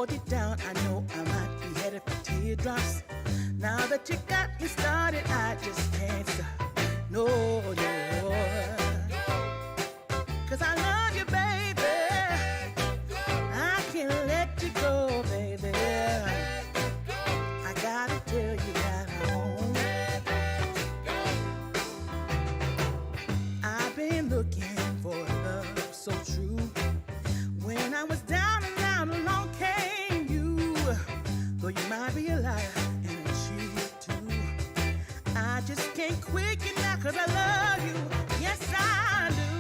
though deep down I know I might be headed for teardrops. Now that you got me started, I just can't stop. No, no. 'Cause I love you, baby. I can't let you go, baby. I gotta tell you that I won't. I've been looking for love so true. When I was down and out, along came you. Though you might be a liar and a cheat too, I just can't quit you now 'cause I love you. Yes, I do.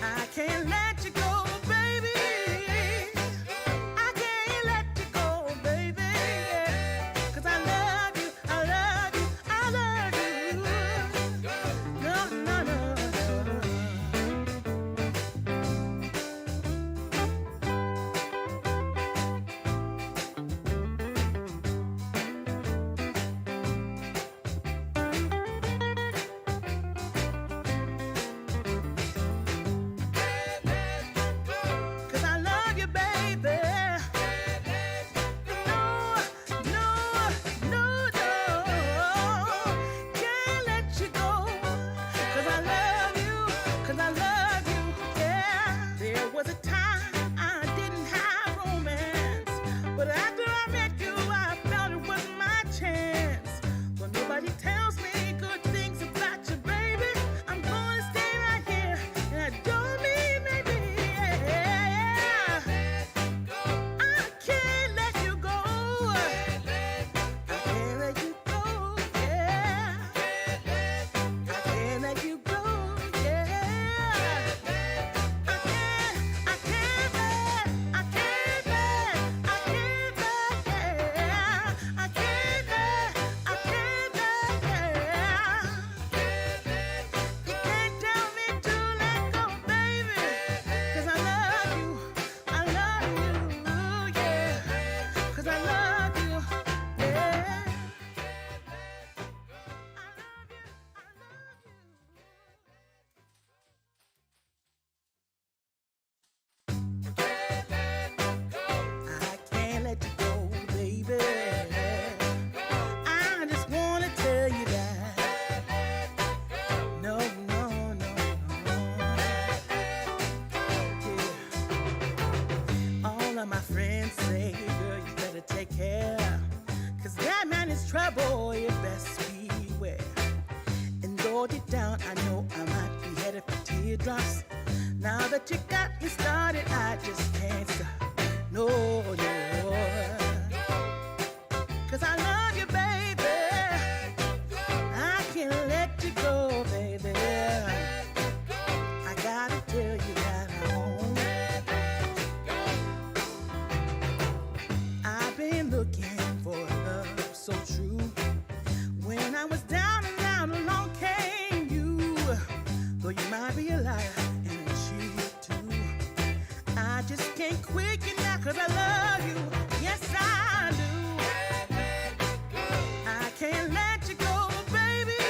I can't let you go, baby. I can't let you go, baby. 'Cause I love you, I love you, I love you. No, no, no, no. Cause I love you, baby. No, no, no, no. Can't let you go. 'Cause I love you, 'cause I love you, yeah. There was a time I didn't have romance, but after I met you, I felt it was my chance. But nobody tells me good things about you, baby. I'm gonna stay right here, and I don't mean maybe, yeah. I can't let you go. I can't let you go, yeah. I can't let you go, yeah. I can't let, I can't let, I can't let, yeah. I can't let, I can't let, yeah. You can't tell me to let go, baby. 'Cause I love you, yeah. 'Cause I love you, yeah. I can't let you go, baby. I just wanna tell you that. No, no, no, no. Yeah. All of my friends say, girl, you better take care. 'Cause that man is trouble, you best beware. And though deep down I know I might be headed for teardrops. Now that you got me started, I just can't stop. No, no. 'Cause I love you, baby. I can't let you go, baby. I gotta tell you that I won't. I've been looking for love so true. When I was down and out, along came you. Though you might be a liar and a cheat too, I just can't quit you now 'cause I love you. Yes, I do. I can't let you go, baby.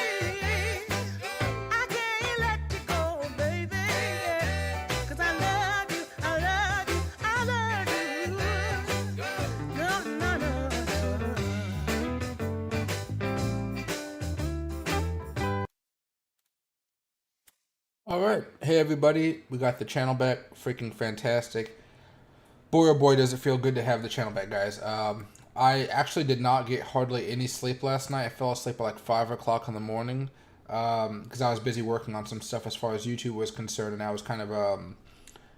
I can't let you go, baby. 'Cause I love you, I love you, I love you. No, no, no, All right. Hey, everybody. We got the channel back. Freaking fantastic. Boy, oh boy, does it feel good to have the channel back, guys. I actually did not get hardly any sleep last night. I fell asleep at like 5 o'clock in the morning because I was busy working on some stuff as far as YouTube was concerned, and I was kind of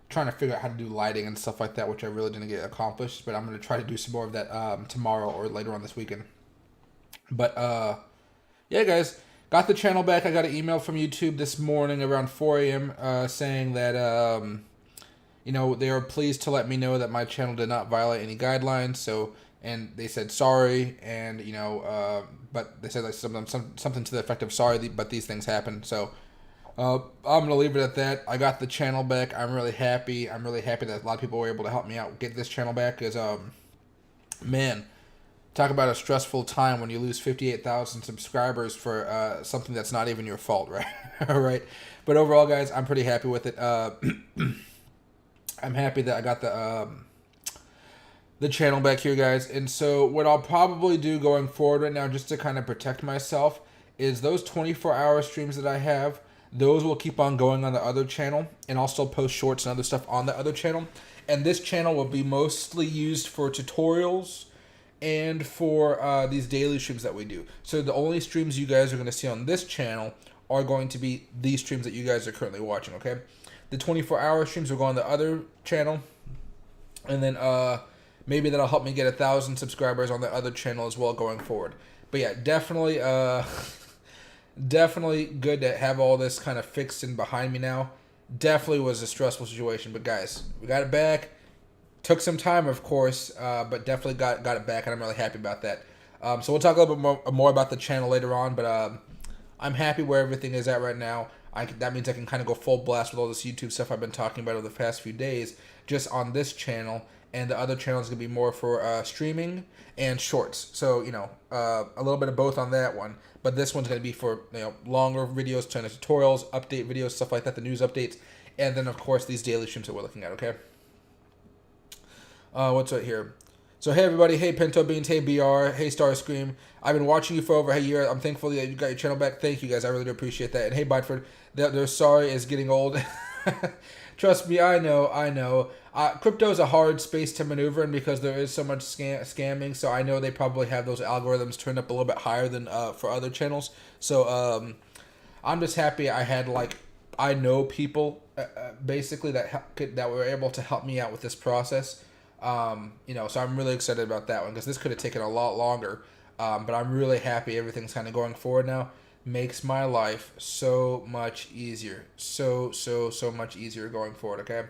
trying to figure out how to do lighting and stuff like that, which I really didn't get accomplished, but I'm going to try to do some more of that tomorrow or later on this weekend. But, yeah, guys, got the channel back. I got an email from YouTube this morning around 4 a.m. Saying that, you know, they are pleased to let me know that my channel did not violate any guidelines, so, and they said sorry, and, you know, but they said like something to the effect of sorry, but these things happen, so I'm going to leave it at that. I got the channel back. I'm really happy. I'm really happy that a lot of people were able to help me out get this channel back, because, man, talk about a stressful time when you lose 58,000 subscribers for something that's not even your fault, right? All right. But overall, guys, I'm pretty happy with it. I'm happy that I got the channel back here, guys. And so what I'll probably do going forward right now, just to kind of protect myself, is those 24-hour streams that I have, those will keep on going on the other channel, and I'll still post shorts and other stuff on the other channel. And this channel will be mostly used for tutorials and for these daily streams that we do. So the only streams you guys are going to see on this channel are going to be these streams that you guys are currently watching, okay? The 24-hour streams will go on the other channel, and then maybe that'll help me get 1,000 subscribers on the other channel as well going forward. But yeah, definitely definitely good to have all this kind of fixed and behind me now. Definitely was a stressful situation, but guys, we got it back. Took some time, of course, but definitely got it back, and I'm really happy about that. So we'll talk a little bit more about the channel later on, but I'm happy where everything is at right now. That means I can kind of go full blast with all this YouTube stuff I've been talking about over the past few days just on this channel, and the other channel is going to be more for streaming and shorts. So, a little bit of both on that one, but this one's going to be for, longer videos, turn into tutorials, update videos, stuff like that, the news updates, and then, of course, these daily streams that we're looking at, okay? What's right here? So, hey, everybody. Hey, Pinto Beans. Hey, BR. Hey, Starscream. I've been watching you for over a year. I'm thankful that you got your channel back. Thank you, guys. I really do appreciate that. And hey, Bedford, their sorry is getting old. Trust me, I know. Crypto is a hard space to maneuver in because there is so much scamming. So I know they probably have those algorithms turned up a little bit higher than for other channels. So I'm just happy I know people basically that were able to help me out with this process. So I'm really excited about that one because this could have taken a lot longer. But I'm really happy everything's kind of going forward now. Makes my life so much easier. So much easier going forward, okay?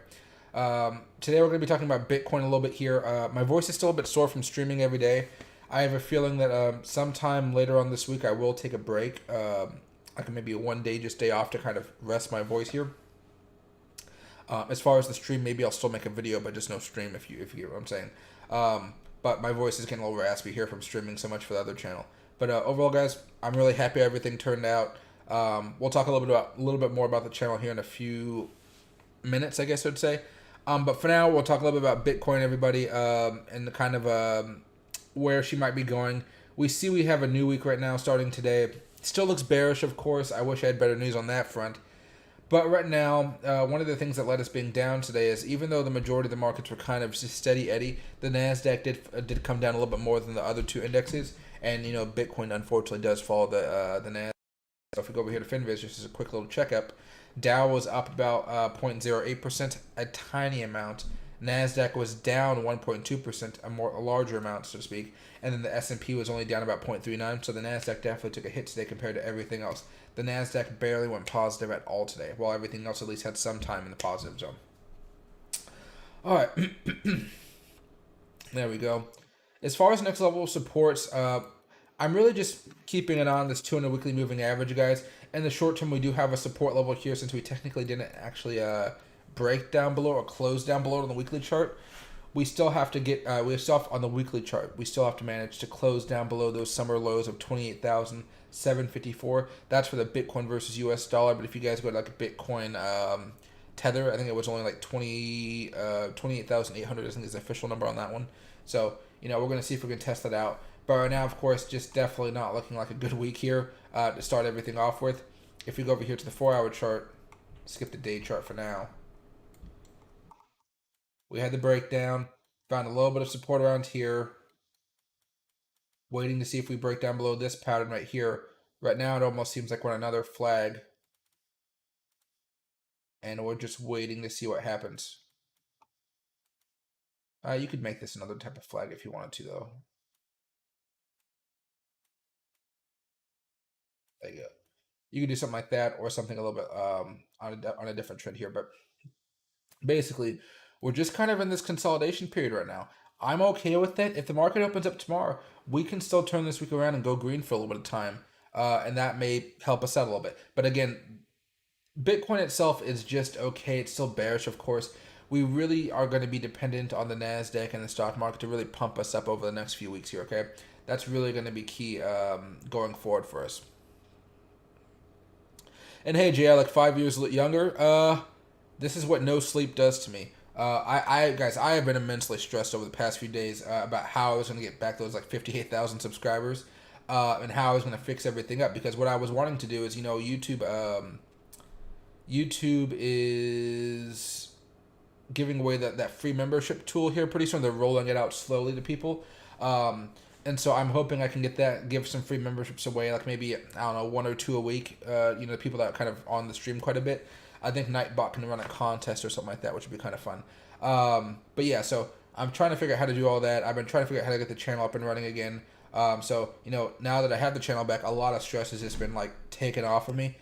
Today we're going to be talking about Bitcoin a little bit here. My voice is still a bit sore from streaming every day. I have a feeling that sometime later on this week I will take a break. I can maybe one day off to kind of rest my voice here. As far as the stream, maybe I'll still make a video, but just no stream if you get what I'm saying. But my voice is getting a little raspy here from streaming so much for the other channel. But overall, guys, I'm really happy everything turned out. We'll talk a little bit more about the channel here in a few minutes, I guess I'd say. But for now, we'll talk a little bit about Bitcoin, everybody, and the kind of where she might be going. We have a new week right now starting today. Still looks bearish, of course. I wish I had better news on that front. But right now, one of the things that led us being down today is even though the majority of the markets were kind of just steady Eddie, the NASDAQ did come down a little bit more than the other two indexes. And, Bitcoin, unfortunately, does follow the NASDAQ. So if we go over here to FinViz, just as a quick little checkup, Dow was up about 0.08%, a tiny amount. NASDAQ was down 1.2%, a larger amount, so to speak. And then the S&P was only down about 0.39%, so the NASDAQ definitely took a hit today compared to everything else. The NASDAQ barely went positive at all today, while everything else at least had some time in the positive zone. All right. There we go. As far as next level supports, I'm really just keeping it on this 200 weekly moving average, guys. In the short term, we do have a support level here since we technically didn't actually break down below or close down below on the weekly chart. We still have to get, on the weekly chart, we still have to manage to close down below those summer lows of 28,754. That's for the Bitcoin versus US dollar. But if you guys go to like a Bitcoin Tether, I think it was only like 28,800, I think is the official number on that one. So, we're going to see if we can test that out. But right now, of course, just definitely not looking like a good week here to start everything off with. If we go over here to the 4-hour chart, skip the day chart for now. We had the breakdown, found a little bit of support around here. Waiting to see if we break down below this pattern right here. Right now, it almost seems like we're on another flag. And we're just waiting to see what happens. You could make this another type of flag if you wanted to, though. There you go. You could do something like that or something a little bit on a different trend here. But basically, we're just kind of in this consolidation period right now. I'm okay with it. If the market opens up tomorrow, we can still turn this week around and go green for a little bit of time. And that may help us out a little bit. But again, Bitcoin itself is just okay. It's still bearish, of course. We really are going to be dependent on the NASDAQ and the stock market to really pump us up over the next few weeks here, okay? That's really going to be key going forward for us. And hey, Jay, like 5 years younger, this is what no sleep does to me. Guys, I have been immensely stressed over the past few days about how I was going to get back those like 58,000 subscribers, and how I was going to fix everything up. Because what I was wanting to do is, YouTube is giving away that free membership tool here pretty soon. They're rolling it out slowly to people. And so I'm hoping I can give some free memberships away, like maybe, I don't know, one or two a week. People that are kind of on the stream quite a bit. I think Nightbot can run a contest or something like that, which would be kind of fun. But yeah, so I'm trying to figure out how to do all that. I've been trying to figure out how to get the channel up and running again. Now that I have the channel back, a lot of stress has just been like taken off of me.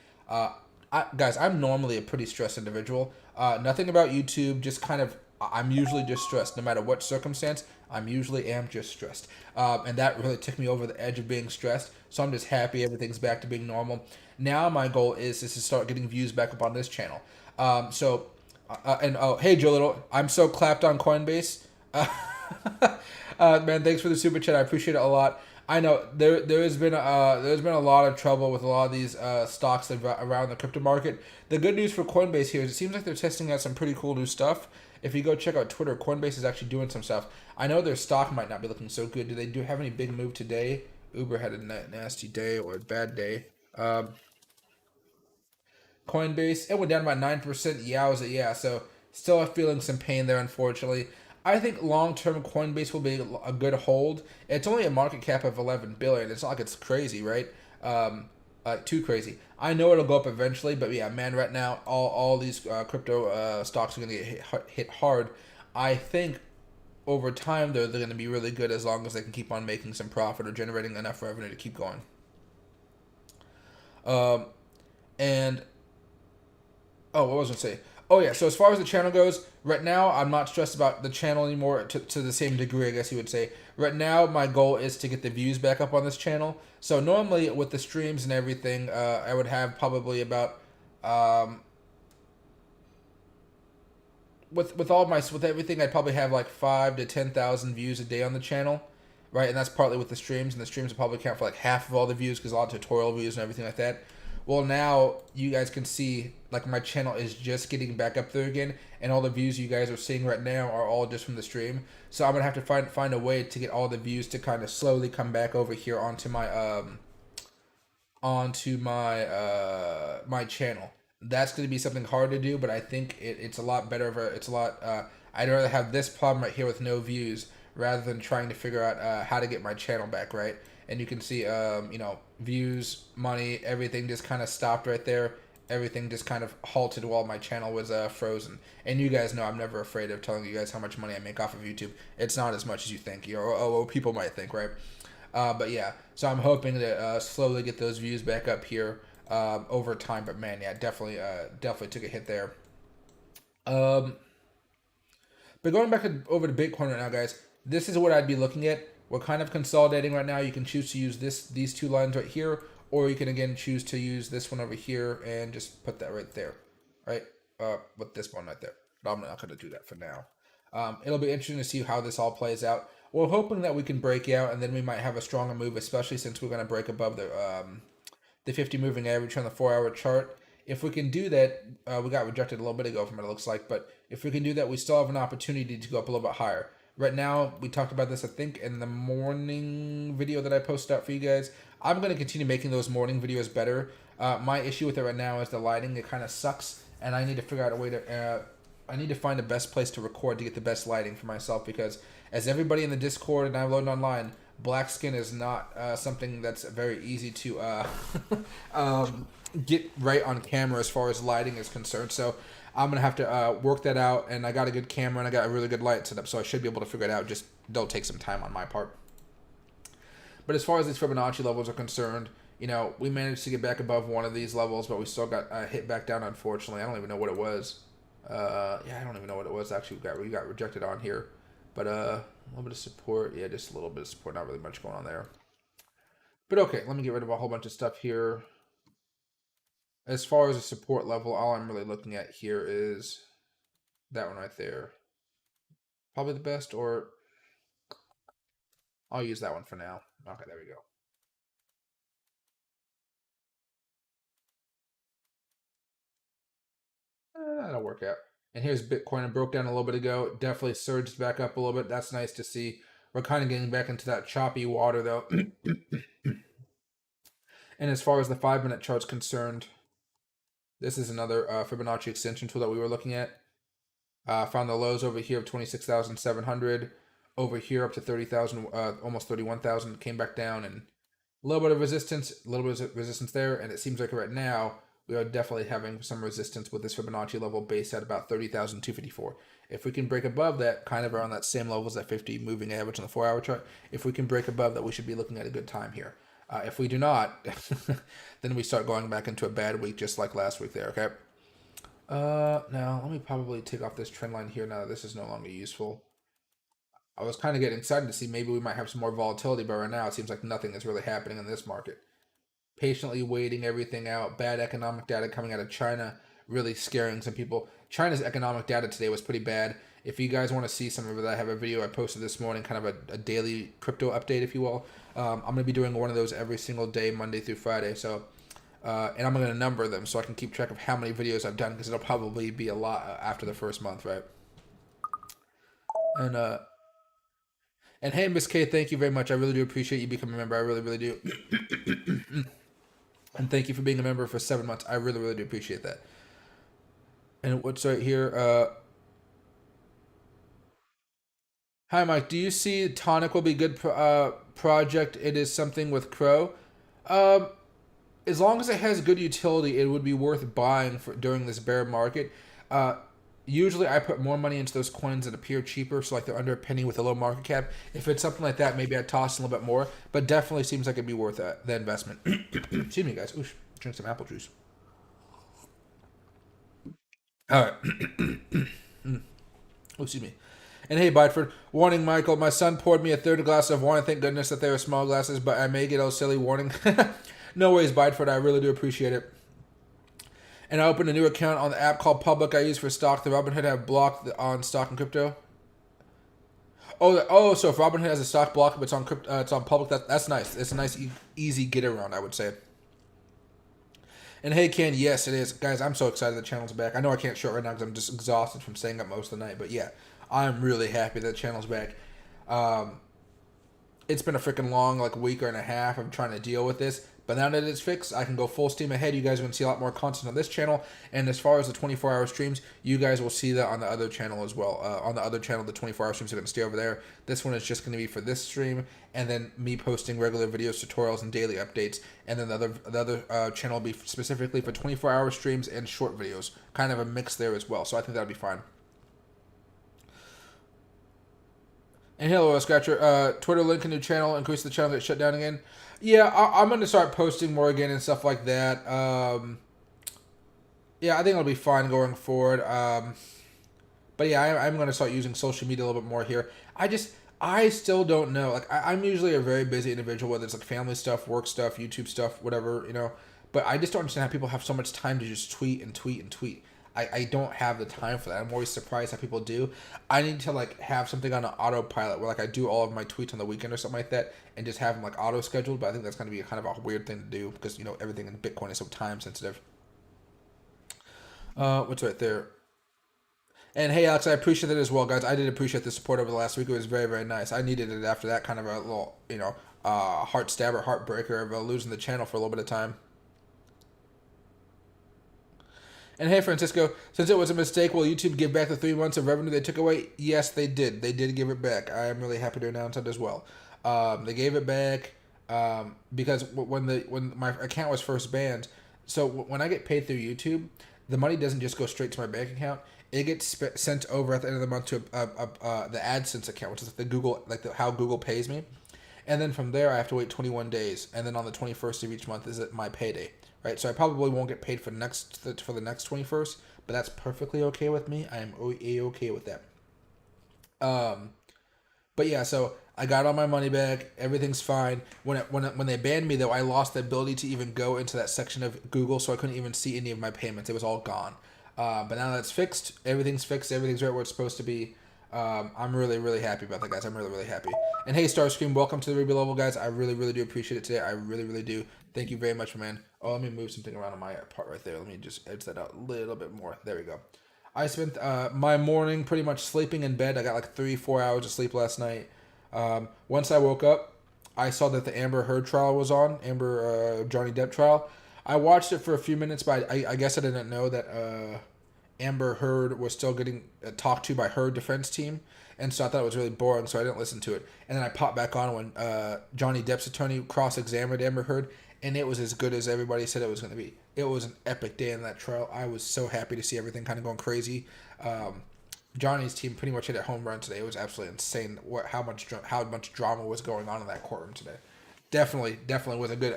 Guys, I'm normally a pretty stressed individual. Nothing about YouTube, just kind of, I'm usually just stressed. No matter what circumstance, I'm usually am just stressed. And that really took me over the edge of being stressed. So I'm just happy everything's back to being normal. Now my goal is to start getting views back up on this channel. Hey Joe Little, I'm so clapped on Coinbase. Man, thanks for the super chat. I appreciate it a lot. I know there's been a lot of trouble with a lot of these stocks around the crypto market. The good news for Coinbase here is it seems like they're testing out some pretty cool new stuff. If you go check out Twitter, Coinbase is actually doing some stuff. I know their stock might not be looking so good. Do have any big move today? Uber had a nasty day or a bad day. Coinbase, it went down about 9%. Yeah. So still feeling some pain there, unfortunately. I think long term Coinbase will be a good hold. It's only a market cap of 11 billion. It's not like it's crazy, right? Too crazy. I know it'll go up eventually, but yeah, man, right now all these crypto stocks are gonna get hit hard. I think over time they're going to be really good as long as they can keep on making some profit or generating enough revenue to keep going. Um, and what was I going to say? Oh yeah, so as far as the channel goes, right now I'm not stressed about the channel anymore to the same degree, I guess you would say. Right now my goal is to get the views back up on this channel. So normally with the streams and everything, I would have probably about with everything, I'd probably have like 5 to 10,000 views a day on the channel, right? And that's partly with the streams, and the streams will probably count for like half of all the views because a lot of tutorial views and everything like that. Well, now you guys can see like my channel is just getting back up there again, and all the views you guys are seeing right now are all just from the stream. So I'm gonna have to find a way to get all the views to kind of slowly come back over here onto my channel. That's going to be something hard to do, but I think it's a lot better. It's a lot. I'd rather have this problem right here with no views rather than trying to figure out how to get my channel back, right? And you can see, views, money, everything just kind of stopped right there. Everything just kind of halted while my channel was frozen. And you guys know I'm never afraid of telling you guys how much money I make off of YouTube. It's not as much as you think, or people might think, right? But yeah, so I'm hoping to slowly get those views back up here over time. But man, yeah, definitely took a hit there. Um, but going back over to Bitcoin right now, guys, this is what I'd be looking at. We're kind of consolidating right now. You can choose to use these two lines right here, or you can again choose to use this one over here and just put that right there, right? With this one right there. But I'm not going to do that for now. It'll be interesting to see how this all plays out. We're hoping that we can break out, and then we might have a stronger move, especially since we're going to break above the 50 moving average on the 4-hour chart. If we can do that, we got rejected a little bit ago from it, looks like, but if we can do that, we still have an opportunity to go up a little bit higher. Right now, we talked about this, I think, in the morning video that I posted out for you guys. I'm going to continue making those morning videos better. My issue with it right now is the lighting. It kind of sucks, and I need to figure out a way to... I need to find the best place to record to get the best lighting for myself, because as everybody in the Discord and I'm loading online, black skin is not something that's very easy to get right on camera as far as lighting is concerned. So I'm going to have to work that out, and I got a good camera and I got a really good light set up, so I should be able to figure it out. Just don't take some time on my part. But as far as these Fibonacci levels are concerned, we managed to get back above one of these levels, but we still got hit back down, unfortunately. I don't even know what it was. I don't even know what it was. Actually, we got rejected on here. But a little bit of support. Yeah, just a little bit of support. Not really much going on there. But okay, let me get rid of a whole bunch of stuff here. As far as the support level, all I'm really looking at here is that one right there. Probably the best, or I'll use that one for now. Okay, there we go. That'll work out. And here's Bitcoin. It broke down a little bit ago. Definitely surged back up a little bit. That's nice to see. We're kind of getting back into that choppy water though. And as far as the 5 minute chart's concerned, this is another Fibonacci extension tool that we were looking at. Found the lows over here of 26,700, over here up to 30,000, almost 31,000. Came back down and a little bit of resistance, a little bit of resistance there, and it seems like right now we are definitely having some resistance with this Fibonacci level base at about 30,254. If we can break above that, kind of around that same level as that 50 moving average on the 4 hour chart, if we can break above that, we should be looking at a good time here. If we do not, then we start going back into a bad week just like last week there, okay? Now let me probably take off this trend line here now that this is no longer useful. I was kind of getting excited to see maybe we might have some more volatility, but right now it seems like nothing is really happening in this market. Patiently waiting everything out. Bad economic data coming out of China, really scaring some people. China's economic data today was pretty bad. If you guys want to see some of it, I have a video I posted this morning, kind of a daily crypto update, if you will. I'm going to be doing one of those every single day, Monday through Friday. So, and I'm going to number them so I can keep track of how many videos I've done because it'll probably be a lot after the first month, right? And hey, Miss K, thank you very much. I really do appreciate you becoming a member. I really, really do. And thank you for being a member for 7 months. I really, really do appreciate that. And what's right here? Hi, Mike. Do you see Tonic will be a good project? It is something with Crow. Um, as long as it has good utility, it would be worth buying for during this bear market. Uh, Usually, I put more money into those coins that appear cheaper, so like they're under a penny with a low market cap. If it's something like that, maybe I'd toss in a little bit more, but definitely seems like it'd be worth the investment. Excuse me, guys. Ooh, drink some apple juice. All right. Oh, excuse me. And hey, Bideford. Warning, Michael. My son poured me a third glass of wine. Thank goodness that they were small glasses, but I may get a silly warning. No worries, Bideford. I really do appreciate it. And I opened a new account on the app called Public I use for stock. The Robinhood have blocked on stock and crypto. So if Robinhood has a stock block, but it's on crypto, it's on Public. That's nice. It's a nice, easy get around, I would say. And hey, Ken, yes, it is. Guys, I'm so excited the channel's back. I know I can't show it right now because I'm just exhausted from staying up most of the night. But yeah, I'm really happy that the channel's back. Um, it's been a freaking long like week and a half of trying to deal with this. But now that it's fixed, I can go full steam ahead. You guys are going to see a lot more content on this channel. And as far as the 24-hour streams, you guys will see that on the other channel as well. On the other channel, the 24-hour streams are going to stay over there. This one is just going to be for this stream. And then me posting regular videos, tutorials, and daily updates. And then the other channel will be specifically for 24-hour streams and short videos. Kind of a mix there as well. So I think that'll be fine. And hello, Scratcher. Twitter link a new channel, increase the channel that shut down again. Yeah, I'm going to start posting more again and stuff like that. Yeah, I think it'll be fine going forward. But yeah, I'm going to start using social media a little bit more here. I still don't know. Like, I'm usually a very busy individual, whether it's like family stuff, work stuff, YouTube stuff, whatever, you know. But I just don't understand how people have so much time to just tweet and tweet and tweet. I don't have the time for that. I'm always surprised how people do. I need to like have something on an autopilot where like I do all of my tweets on the weekend or something like that and just have them like auto scheduled. But I think that's going to be kind of a weird thing to do because you know everything in Bitcoin is so time sensitive. What's right there? And hey, Alex, I appreciate that as well, guys. I did appreciate the support over the last week. It was very, very nice. I needed it after that kind of a little, you know, heart stabber, heartbreaker of losing the channel for a little bit of time. And hey, Francisco, since it was a mistake, will YouTube give back the 3 months of revenue they took away? Yes, they did. They did give it back. I am really happy to announce that as well. They gave it back because when my account was first banned, so when I get paid through YouTube, the money doesn't just go straight to my bank account. It gets sent over at the end of the month to the AdSense account, which is the Google, how Google pays me. And then from there, I have to wait 21 days. And then on the 21st of each month is my payday, right? So I probably won't get paid for the next 21st, but that's perfectly okay with me. I am okay with that. Um, but yeah, so I got all my money back. Everything's fine. When they banned me though, I lost the ability to even go into that section of Google, so I couldn't even see any of my payments. It was all gone. But now that's fixed. Everything's fixed. Everything's right where it's supposed to be. I'm really, really happy about that, guys. I'm really, really happy. And hey, Starscream, welcome to the Ruby level, guys. I really, really do appreciate it today. I really, really do. Thank you very much, man. Oh, let me move something around on my part right there. Let me just edge that out a little bit more. There we go. I spent my morning pretty much sleeping in bed. I got like 3 4 hours of sleep last night. Once I woke up, I saw that the Amber Heard trial was on, Amber Johnny Depp trial. I watched it for a few minutes, but I guess I didn't know that Amber Heard was still getting talked to by her defense team, and so I thought it was really boring, so I didn't listen to it. And then I popped back on when Johnny Depp's attorney cross-examined Amber Heard, and it was as good as everybody said it was going to be. It was an epic day in that trial. I was so happy to see everything kind of going crazy. Johnny's team pretty much hit a home run today. It was absolutely insane how much drama was going on in that courtroom today. Definitely was a good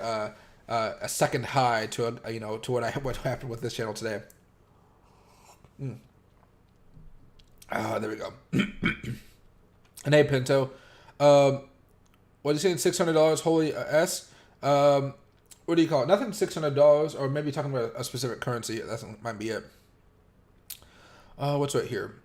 a second high to to what happened with this channel today. There we go. And hey, Pinto, what are you saying? $600, holy S. What do you call it? Nothing $600, or maybe talking about a specific currency. That might be it. What's right here?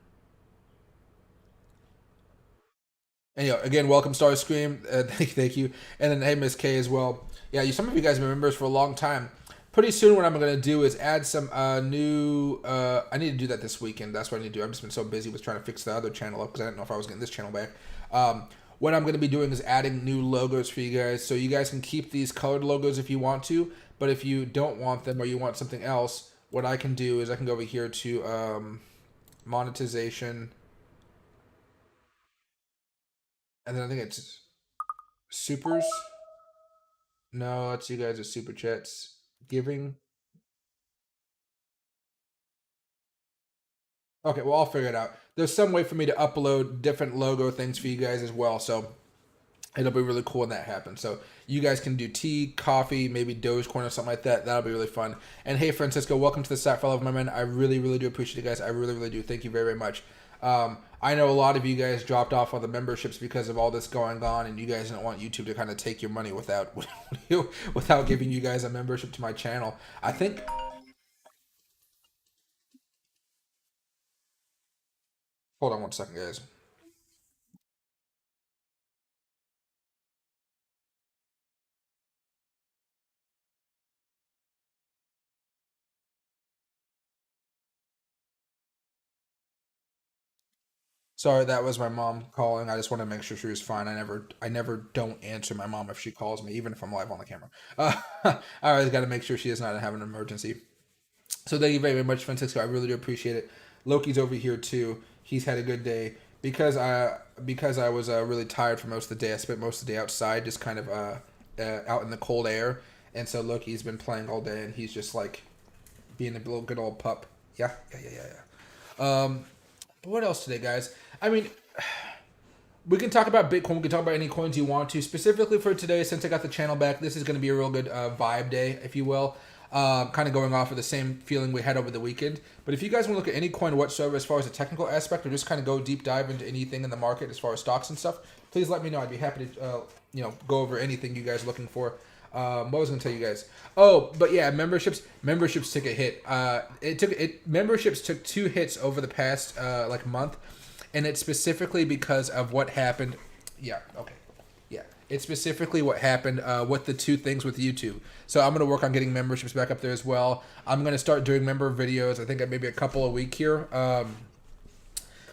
And again, welcome Starscream. Thank you. And then hey, Miss K as well. Yeah, some of you guys have been members for a long time. Pretty soon, what I'm going to do is add some new. I need to do that this weekend. That's what I need to do. I've just been so busy with trying to fix the other channel up because I didn't know if I was getting this channel back. What I'm going to be doing is adding new logos for you guys, so you guys can keep these colored logos if you want to. But if you don't want them or you want something else, what I can do is I can go over here to monetization, and then I think it's supers. No, that's you guys are super chats. Giving. Okay, well, I'll figure it out. There's some way for me to upload different logo things for you guys as well, so it'll be really cool when that happens. So you guys can do tea, coffee, maybe Dogecoin or something like that. That'll be really fun. And hey, Francisco, welcome to the Sapphire Love, my man. I really, really do appreciate it, guys. I really, really do. Thank you very, very much. I know a lot of you guys dropped off on the memberships because of all this going on, and you guys didn't want YouTube to kind of take your money without without giving you guys a membership to my channel. I think. Hold on one second, guys. Sorry, that was my mom calling. I just want to make sure she was fine. I never don't answer my mom if she calls me, even if I'm live on the camera. I always got to make sure she does not have an emergency. So thank you very, very much, Francisco. I really do appreciate it. Loki's over here too. He's had a good day because I was really tired for most of the day. I spent most of the day outside, just kind of out in the cold air, and so Loki's been playing all day, and he's just like being a little good old pup. Yeah. But what else today, guys? I mean, we can talk about Bitcoin. We can talk about any coins you want to. Specifically for today, since I got the channel back, this is going to be a real good vibe day, if you will. Kind of going off of the same feeling we had over the weekend. But if you guys want to look at any coin whatsoever as far as a technical aspect, or just kind of go deep dive into anything in the market as far as stocks and stuff, please let me know. I'd be happy to go over anything you guys are looking for. What was I going to tell you guys? Oh, but yeah, memberships took a hit. Memberships took 2 hits over the past like month, and it's specifically because of what happened. Yeah, okay. Yeah, it's specifically what happened with the 2 things with YouTube. So I'm going to work on getting memberships back up there as well. I'm going to start doing member videos. I think maybe a couple a week here.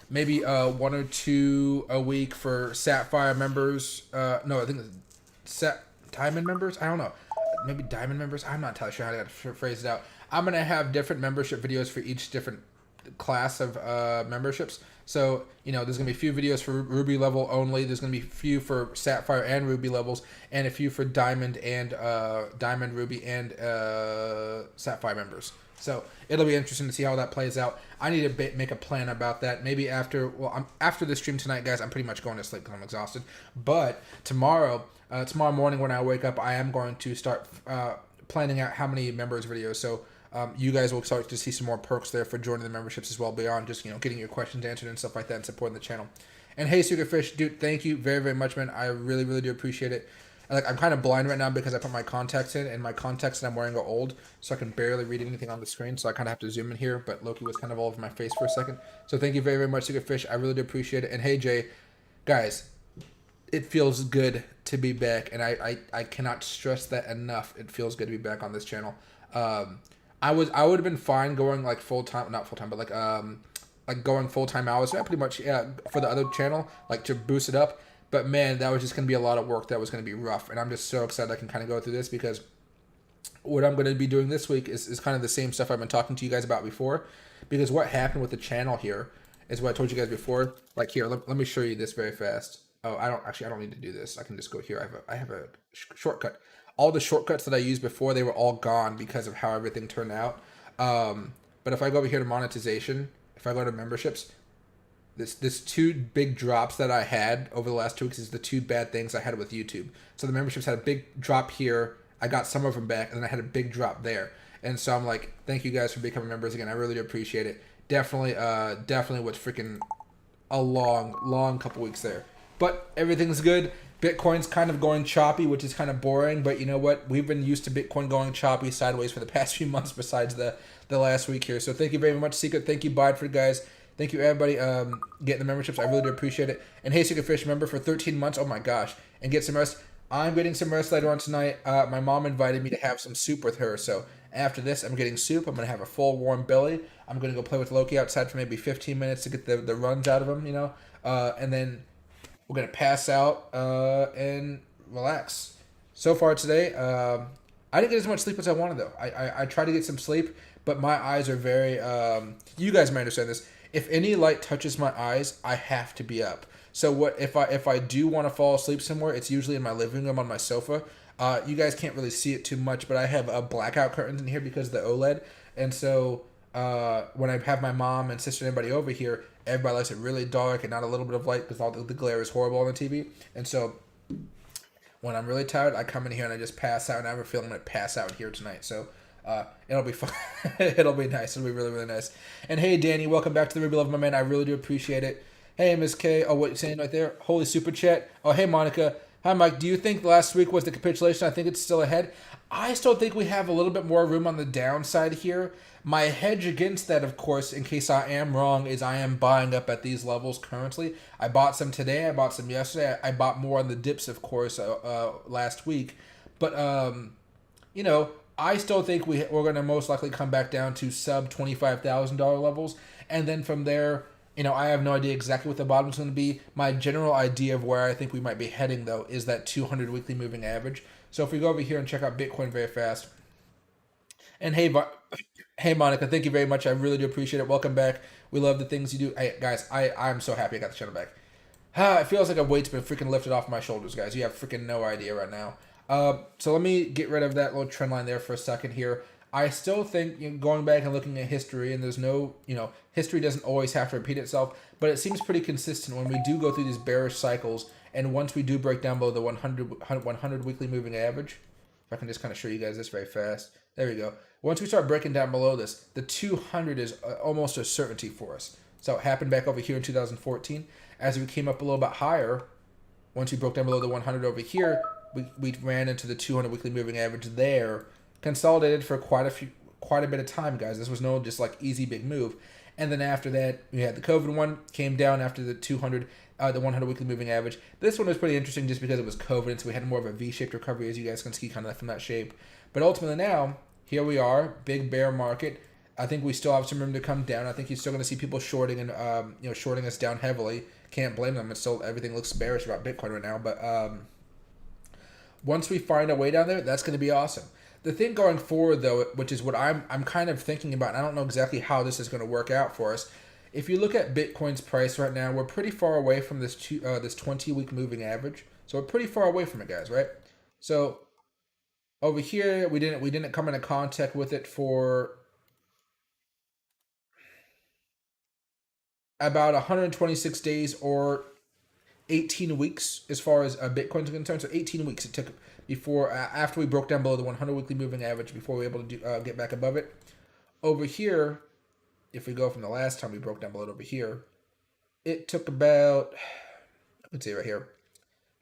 Maybe 1 or 2 a week for Sapphire members. No, I think Diamond members. I don't know. Maybe Diamond members. I'm not entirely sure how to phrase it out. I'm going to have different membership videos for each different class of memberships. So, there's going to be a few videos for Ruby level only. There's going to be a few for Sapphire and Ruby levels, and a few for Diamond and Diamond, Ruby, and Sapphire members. So it'll be interesting to see how that plays out. I need to make a plan about that. Maybe after the stream tonight, guys. I'm pretty much going to sleep because I'm exhausted. But tomorrow morning when I wake up, I am going to start planning out how many members videos. So you guys will start to see some more perks there for joining the memberships as well, beyond just getting your questions answered and stuff like that, and supporting the channel. And hey, Sugarfish, dude, thank you very, very much, man. I really, really do appreciate it. I'm kind of blind right now because I put my contacts in, and my contacts that I'm wearing are old, so I can barely read anything on the screen. So I kind of have to zoom in here. But Loki was kind of all over my face for a second. So thank you very, very much, Sugarfish. I really do appreciate it. And hey, Jay, guys, it feels good to be back, and I cannot stress that enough. It feels good to be back on this channel. I would have been fine going like full time, not full time, but like going full time hours. Yeah, pretty much, yeah, for the other channel, like to boost it up. But man, that was just gonna be a lot of work. That was gonna be rough, and I'm just so excited I can kind of go through this because what I'm going to be doing this week is kind of the same stuff I've been talking to you guys about before. Because what happened with the channel here is what I told you guys before. Like here, let me show you this very fast. Oh, I don't need to do this. I can just go here. I have a shortcut. All the shortcuts that I used before, they were all gone because of how everything turned out. But if I go over here to monetization, if I go to memberships, this two big drops that I had over the last 2 weeks is the two bad things I had with YouTube. So the memberships had a big drop here. I got some of them back, and then I had a big drop there. And so I'm like, thank you guys for becoming members again. I really do appreciate it. Definitely was freaking a long couple weeks there. But everything's good. Bitcoin's kind of going choppy, which is kind of boring. But you know what? We've been used to Bitcoin going choppy sideways for the past few months besides the last week here. So thank you very much, Secret. Thank you, Bideford, guys. Thank you, everybody, getting the memberships. I really do appreciate it. And hey, Secret Fish, member for 13 months. Oh, my gosh. And get some rest. I'm getting some rest later on tonight. My mom invited me to have some soup with her. So after this, I'm getting soup. I'm going to have a full warm belly. I'm going to go play with Loki outside for maybe 15 minutes to get the runs out of him, you know. And then we're going to pass out and relax. So far today, I didn't get as much sleep as I wanted, though. I tried to get some sleep, but my eyes are very... you guys might understand this. If any light touches my eyes, I have to be up. So what if I do want to fall asleep somewhere? It's usually in my living room on my sofa. You guys can't really see it too much, but I have a blackout curtains in here because of the OLED. And so when I have my mom and sister and everybody over here, everybody likes it really dark and not a little bit of light because all the glare is horrible on the TV. And so when I'm really tired, I come in here and I just pass out. And I have a feeling I'm going to pass out here tonight. So it'll be fun. It'll be nice. It'll be really, really nice. And hey, Danny, welcome back to the Ruby Love, my man. I really do appreciate it. Hey, Ms. K. Oh, what you saying right there? Holy super chat. Oh, hey, Monica. Hi, Mike. Do you think last week was the capitulation? I think it's still ahead. I still think we have a little bit more room on the downside here. My hedge against that, of course, in case I am wrong, is I am buying up at these levels currently. I bought some today. I bought some yesterday. I bought more on the dips, of course, last week. But, you know, I still think we're going to most likely come back down to sub $25,000 levels. And then from there... You know, I have no idea exactly what the bottom is going to be. My general idea of where I think we might be heading, though, is that 200 weekly moving average. So if we go over here and check out Bitcoin very fast. And hey, Monica, thank you very much. I really do appreciate it. Welcome back. We love the things you do. Hey, guys, I'm so happy I got the channel back. It feels like a weight's been freaking lifted off my shoulders, guys. You have freaking no idea right now. So let me get rid of that little trend line there for a second here. I still think, you know, going back and looking at history, and there's no, you know, history doesn't always have to repeat itself, but it seems pretty consistent when we do go through these bearish cycles, and once we do break down below the 100 weekly moving average, if I can just kind of show you guys this very fast. There we go. Once we start breaking down below this, the 200 is almost a certainty for us. So it happened back over here in 2014. As we came up a little bit higher, once we broke down below the 100 over here, we ran into the 200 weekly moving average there, consolidated for quite a bit of time, guys. This was no just like easy big move. And then after that, we had the COVID one, came down after the 100 weekly moving average. This one was pretty interesting just because it was COVID, and so we had more of a V-shaped recovery, as you guys can see kind of from that shape. But ultimately now, here we are, big bear market. I think we still have some room to come down. I think you're still going to see people shorting and shorting us down heavily. Can't blame them. It's still, everything looks bearish about Bitcoin right now. But once we find a way down there, that's going to be awesome. The thing going forward, though, which is what I'm kind of thinking about, and I don't know exactly how this is going to work out for us. If you look at Bitcoin's price right now, we're pretty far away from this 20-week moving average. So we're pretty far away from it, guys, right? So over here, we didn't come into contact with it for about 126 days or 18 weeks as far as Bitcoin's concerned. So 18 weeks it took before, after we broke down below the 100 weekly moving average, before we were able to get back above it. Over here, if we go from the last time we broke down below it over here, it took about, let's see right here,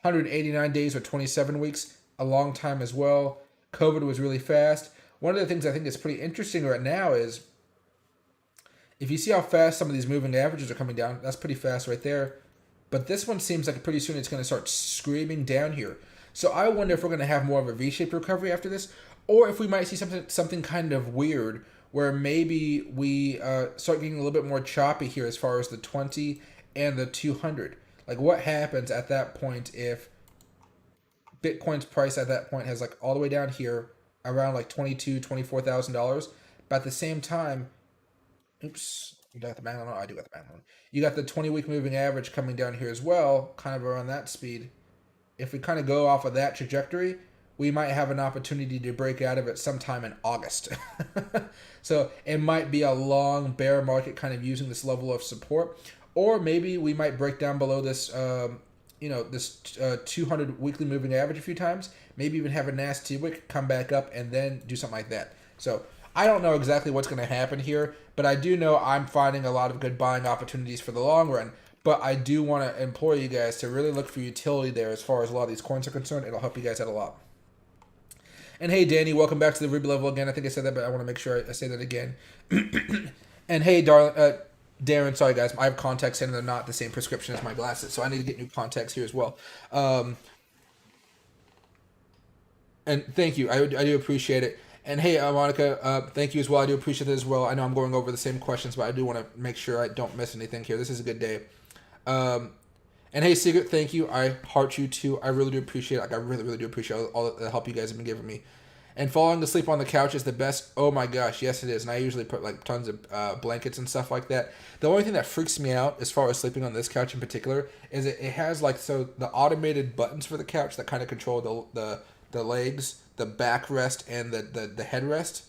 189 days or 27 weeks, a long time as well. COVID was really fast. One of the things I think is pretty interesting right now is, if you see how fast some of these moving averages are coming down, that's pretty fast right there. But this one seems like pretty soon it's going to start screaming down here. So I wonder if we're going to have more of a V-shaped recovery after this, or if we might see something kind of weird where maybe we start getting a little bit more choppy here as far as the 20 and the 200. Like, what happens at that point if Bitcoin's price at that point has like all the way down here around like $24,000, but at the same time, oops, you got the bank loan. I do got the bank loan. You got the 20-week moving average coming down here as well, kind of around that speed. If we kind of go off of that trajectory, we might have an opportunity to break out of it sometime in August. So it might be a long bear market kind of using this level of support, or maybe we might break down below this, this 200 weekly moving average a few times, maybe even have a nasty wick, come back up, and then do something like that. So I don't know exactly what's going to happen here, but I do know I'm finding a lot of good buying opportunities for the long run. But I do want to implore you guys to really look for utility there as far as a lot of these coins are concerned. It'll help you guys out a lot. And hey, Danny, welcome back to the Ruby level again. I think I said that, but I want to make sure I say that again. And hey, Darren, sorry guys, I have contacts and they're not the same prescription as my glasses, so I need to get new contacts here as well. And thank you, I do appreciate it. And hey, Monica, thank you as well. I do appreciate it as well. I know I'm going over the same questions, but I do want to make sure I don't miss anything here. This is a good day. And hey, Secret, thank you. I heart you too. I really do appreciate it. Like, I really, really do appreciate all the help you guys have been giving me. And falling asleep on the couch is the best. Oh my gosh, yes it is. And I usually put like tons of blankets and stuff like that. The only thing that freaks me out as far as sleeping on this couch in particular is it has like the automated buttons for the couch that kind of control the legs, the backrest, and the headrest.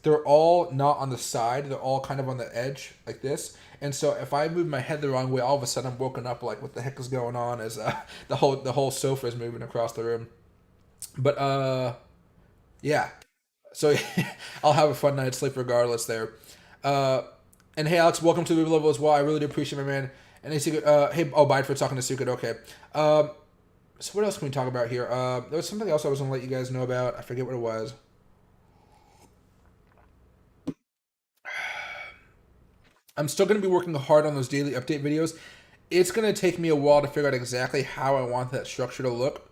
They're all not on the side. They're all kind of on the edge like this. And so if I move my head the wrong way, all of a sudden I'm woken up like, what the heck is going on? As the whole sofa is moving across the room. But yeah. So I'll have a fun night's sleep regardless there. And hey, Alex, welcome to the level as well. I really do appreciate it, man. And hey, bye for talking to Sukit. Okay. So what else can we talk about here? There was something else I was going to let you guys know about. I forget what it was. I'm still going to be working hard on those daily update videos. It's going to take me a while to figure out exactly how I want that structure to look.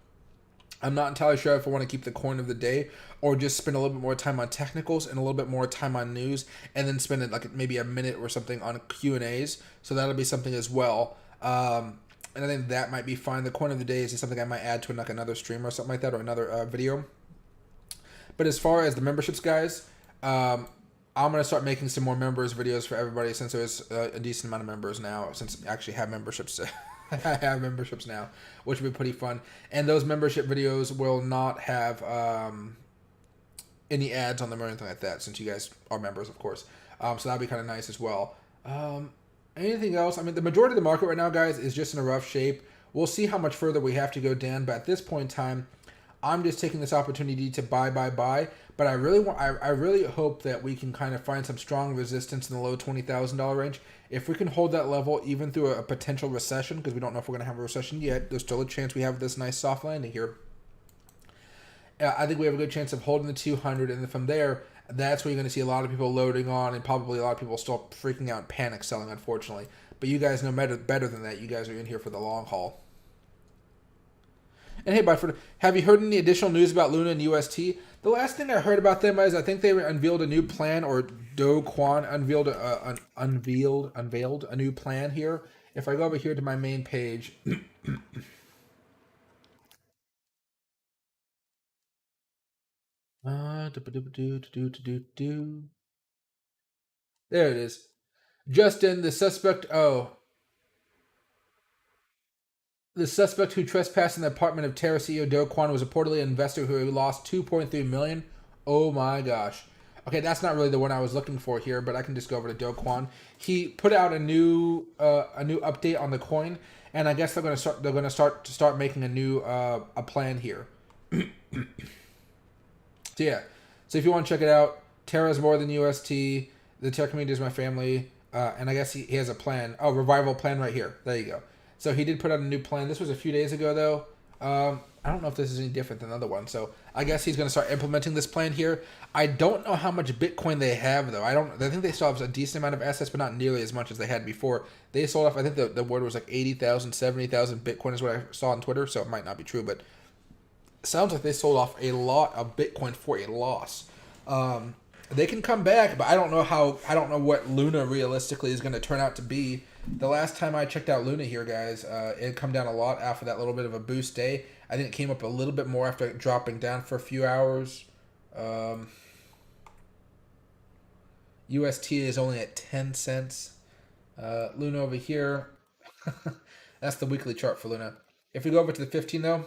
I'm not entirely sure if I want to keep the coin of the day or just spend a little bit more time on technicals and a little bit more time on news and then spend it like maybe a minute or something on Q&As. So that'll be something as well. And I think that might be fine. The coin of the day is something I might add to like another stream or something like that, or another video. But as far as the memberships, guys, I'm going to start making some more members videos for everybody since there's a decent amount of members now, since I actually have memberships. I have memberships now, which will be pretty fun. And those membership videos will not have any ads on them or anything like that, since you guys are members, of course. So that'll be kind of nice as well. Anything else? I mean, the majority of the market right now, guys, is just in a rough shape. We'll see how much further we have to go down, but at this point in time, I'm just taking this opportunity to buy. But I really hope that we can kind of find some strong resistance in the low $20,000 range. If we can hold that level even through a potential recession, because we don't know if we're going to have a recession yet, there's still a chance we have this nice soft landing here. I think we have a good chance of holding the 200, and then from there, that's where you're going to see a lot of people loading on, and probably a lot of people still freaking out and panic selling, unfortunately. But you guys know better than that. You guys are in here for the long haul. And hey, Bradford, have you heard any additional news about Luna and UST? The last thing I heard about them is I think they unveiled a new plan, or Dogecoin unveiled a new plan here. If I go over here to my main page, there it is. Justin, the suspect. The suspect who trespassed in the apartment of Terra CEO Dogecoin was reportedly an investor who lost $2.3 million. Oh my gosh. Okay, that's not really the one I was looking for here, but I can just go over to Dogecoin. He put out a new update on the coin, and I guess they're going to start making a new a plan here. So yeah. So if you want to check it out, Terra is more than UST. The Terra community is my family, and I guess he has a plan. Oh, revival plan right here. There you go. So he did put out a new plan. This was a few days ago, though. I don't know if this is any different than the other one. So I guess he's going to start implementing this plan here. I don't know how much Bitcoin they have, though. I think they still have a decent amount of assets, but not nearly as much as they had before. They sold off, I think the word was like 80,000, 70,000 Bitcoin is what I saw on Twitter, so it might not be true. But sounds like they sold off a lot of Bitcoin for a loss. They can come back, but I don't know how. I don't know what Luna realistically is going to turn out to be. The last time I checked out Luna here, guys, it had come down a lot after that little bit of a boost day. I think it came up a little bit more after dropping down for a few hours. UST is only at 10 cents. Luna over here. That's the weekly chart for Luna. If we go over to the 15, though,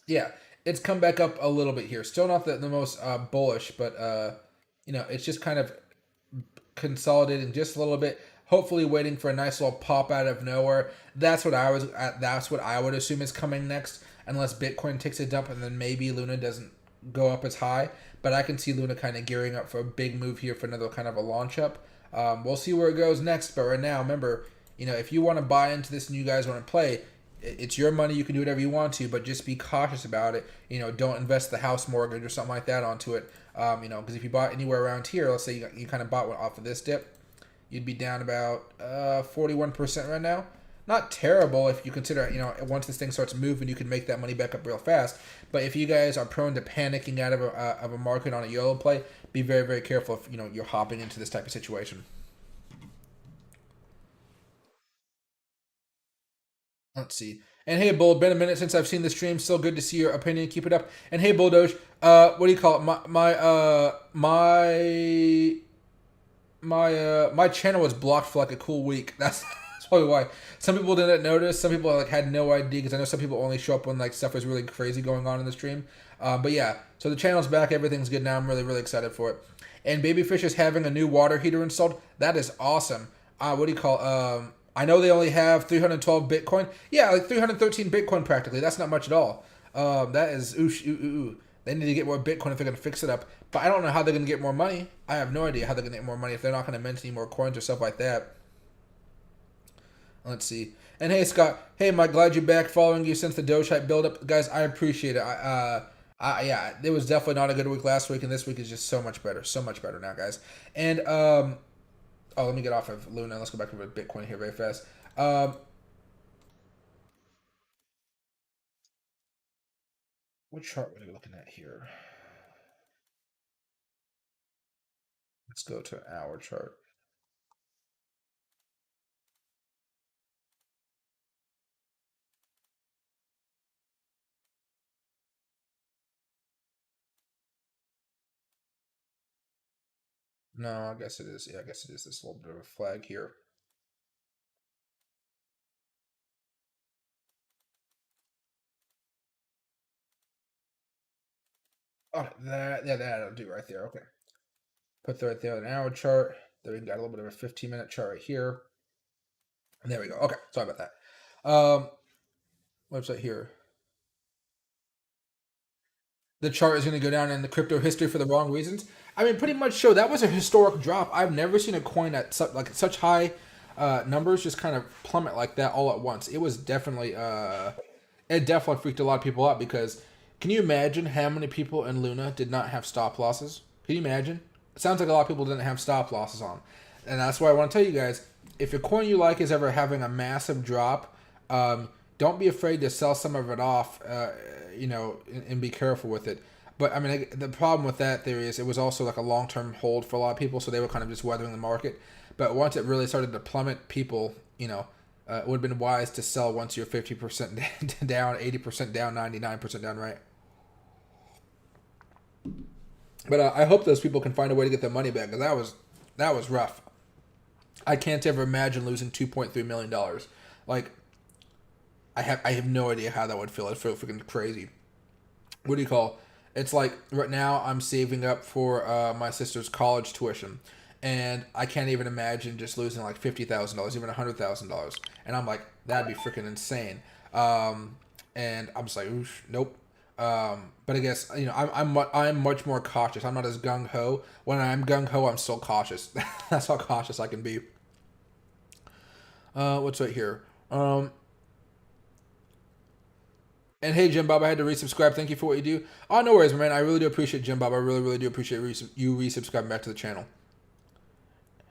yeah, it's come back up a little bit here. Still not the most bullish, but it's just kind of consolidating just a little bit. Hopefully, waiting for a nice little pop out of nowhere. That's what I was. That's what I would assume is coming next, unless Bitcoin takes a dump and then maybe Luna doesn't go up as high. But I can see Luna kind of gearing up for a big move here for another kind of a launch up. We'll see where it goes next. But right now, remember, if you want to buy into this and you guys want to play, it's your money. You can do whatever you want to, but just be cautious about it. Don't invest the house mortgage or something like that onto it. Because if you bought anywhere around here, let's say you kind of bought one off of this dip, you'd be down about 41% right now. Not terrible if you consider, once this thing starts moving, you can make that money back up real fast. But if you guys are prone to panicking out of a market on a YOLO play, be very, very careful if, you're hopping into this type of situation. Let's see. And hey, Bull, been a minute since I've seen the stream. Still good to see your opinion. Keep it up. And hey, Bulldoge, what do you call it? My channel was blocked for like a cool week. That's probably why. Some people didn't notice. Some people like had no idea because I know some people only show up when like stuff is really crazy going on in the stream. But yeah, so the channel's back. Everything's good now. I'm really, really excited for it. And Babyfish is having a new water heater installed. That is awesome. What do you call? I know they only have 312 Bitcoin. Yeah, like 313 Bitcoin practically. That's not much at all. That is oosh, ooh, ooh, ooh. They need to get more Bitcoin if they're going to fix it up. But I don't know how they're going to get more money. I have no idea how they're going to get more money if they're not going to mint any more coins or stuff like that. Let's see. And hey, Scott. Hey, Mike. Glad you're back. Following you since the Doge hype buildup. Guys, I appreciate it. Yeah, it was definitely not a good week last week, and this week is just so much better. So much better now, guys. And, let me get off of Luna. Let's go back over to Bitcoin here very fast. What chart were we looking at here? Let's go to our chart. No, I guess it is. Yeah, I guess it is this little bit of a flag here. Oh, that'll do right there. Okay. Put that right there on an hour chart. Then we got a little bit of a 15-minute chart right here. And there we go. Okay, sorry about that. Website here. The chart is going to go down in the crypto history for the wrong reasons. I mean, pretty much so. That was a historic drop. I've never seen a coin at such high numbers just kind of plummet like that all at once. It was definitely it definitely freaked a lot of people out because can you imagine how many people in Luna did not have stop losses? Can you imagine? It sounds like a lot of people didn't have stop losses on, and that's why I want to tell you guys: if a coin you like is ever having a massive drop, don't be afraid to sell some of it off, and be careful with it. But I mean, the problem with that theory is it was also like a long-term hold for a lot of people, so they were kind of just weathering the market. But once it really started to plummet, people, it would have been wise to sell once you're 50% down, 80% down, 99% down, right? But I hope those people can find a way to get their money back because that was rough. I can't ever imagine losing $2.3 million. Like, I have no idea how that would feel. It feel freaking crazy. What do you call? It's like right now I'm saving up for my sister's college tuition, and I can't even imagine just losing like $50,000, even $100,000, and I'm like that'd be freaking insane. And I'm just like, oof, nope. But I guess I'm much more cautious. I'm not as gung ho. When I'm gung ho, I'm still cautious. That's how cautious I can be. What's right here? And hey, Jim Bob, I had to resubscribe. Thank you for what you do. Oh, no worries, man. I really do appreciate Jim Bob. I really, really do appreciate you resubscribing back to the channel.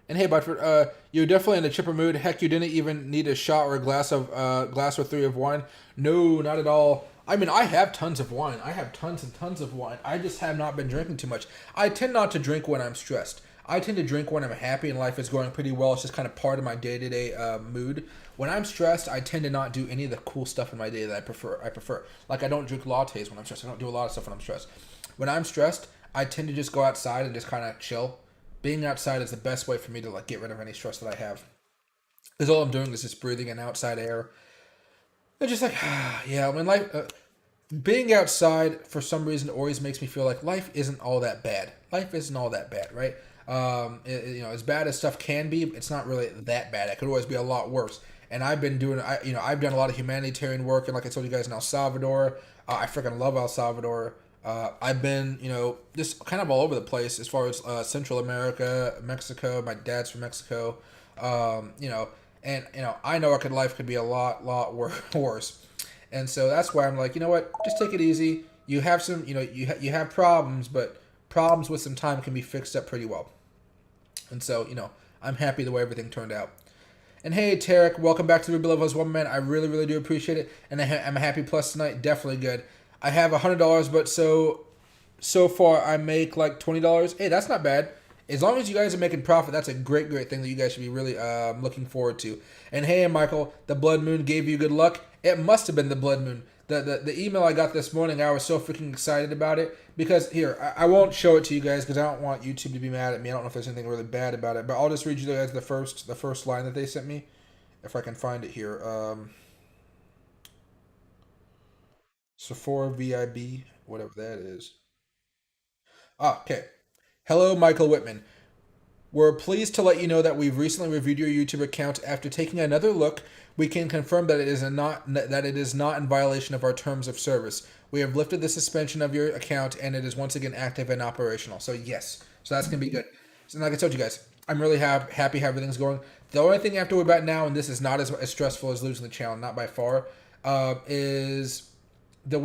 And hey, Butford, you're definitely in a chipper mood. Heck, you didn't even need a shot or a glass or three of wine. No, not at all. I mean, I have tons of wine. I have tons and tons of wine. I just have not been drinking too much. I tend not to drink when I'm stressed. I tend to drink when I'm happy and life is going pretty well. It's just kind of part of my day-to-day mood. When I'm stressed, I tend to not do any of the cool stuff in my day that I prefer. Like, I don't drink lattes when I'm stressed. I don't do a lot of stuff when I'm stressed. When I'm stressed, I tend to just go outside and just kind of chill. Being outside is the best way for me to like get rid of any stress that I have. Because all I'm doing is just breathing in outside air. And just like, yeah, I mean, life, being outside for some reason always makes me feel like life isn't all that bad. Life isn't all that bad, right? As bad as stuff can be, it's not really that bad. It could always be a lot worse. And I've been doing, I've done a lot of humanitarian work, and like I told you guys in El Salvador, I freaking love El Salvador. I've been, just kind of all over the place as far as Central America, Mexico. My dad's from Mexico. I know our life could be a lot worse. And so that's why I'm like, you know what? Just take it easy. You have some, you have problems, but problems with some time can be fixed up pretty well. And so, I'm happy the way everything turned out. And hey, Tarek, welcome back to Ruby Levels 1 Man. I really, really do appreciate it. And I'm a happy plus tonight. Definitely good. I have $100, but so far I make like $20. Hey, that's not bad. As long as you guys are making profit, that's a great thing that you guys should be really looking forward to. And hey, Michael, the blood moon gave you good luck. It must have been the blood moon. The email I got this morning, I was so freaking excited about it. Because here, I won't show it to you guys because I don't want YouTube to be mad at me. I don't know if there's anything really bad about it. But I'll just read you guys the first line that they sent me. If I can find it here. Sephora VIB, whatever that is. Okay. Hello, Michael Whitman. We're pleased to let you know that we've recently reviewed your YouTube account. After taking another look, we can confirm that it is not in violation of our terms of service. We have lifted the suspension of your account, and it is once again active and operational. So yes, so that's gonna be good. So like I told you guys, I'm really happy how everything's going. The only thing I have to worry about now, and this is not as stressful as losing the channel, not by far, is the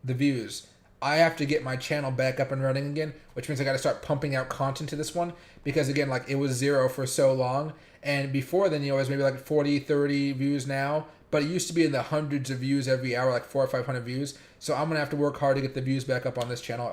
views. I have to get my channel back up and running again, which means I got to start pumping out content to this one because again, like it was 0 for so long. And before then, it was maybe like 40, 30 views now, but it used to be in the hundreds of views every hour, like 400 or 500 views. So I'm going to have to work hard to get the views back up on this channel.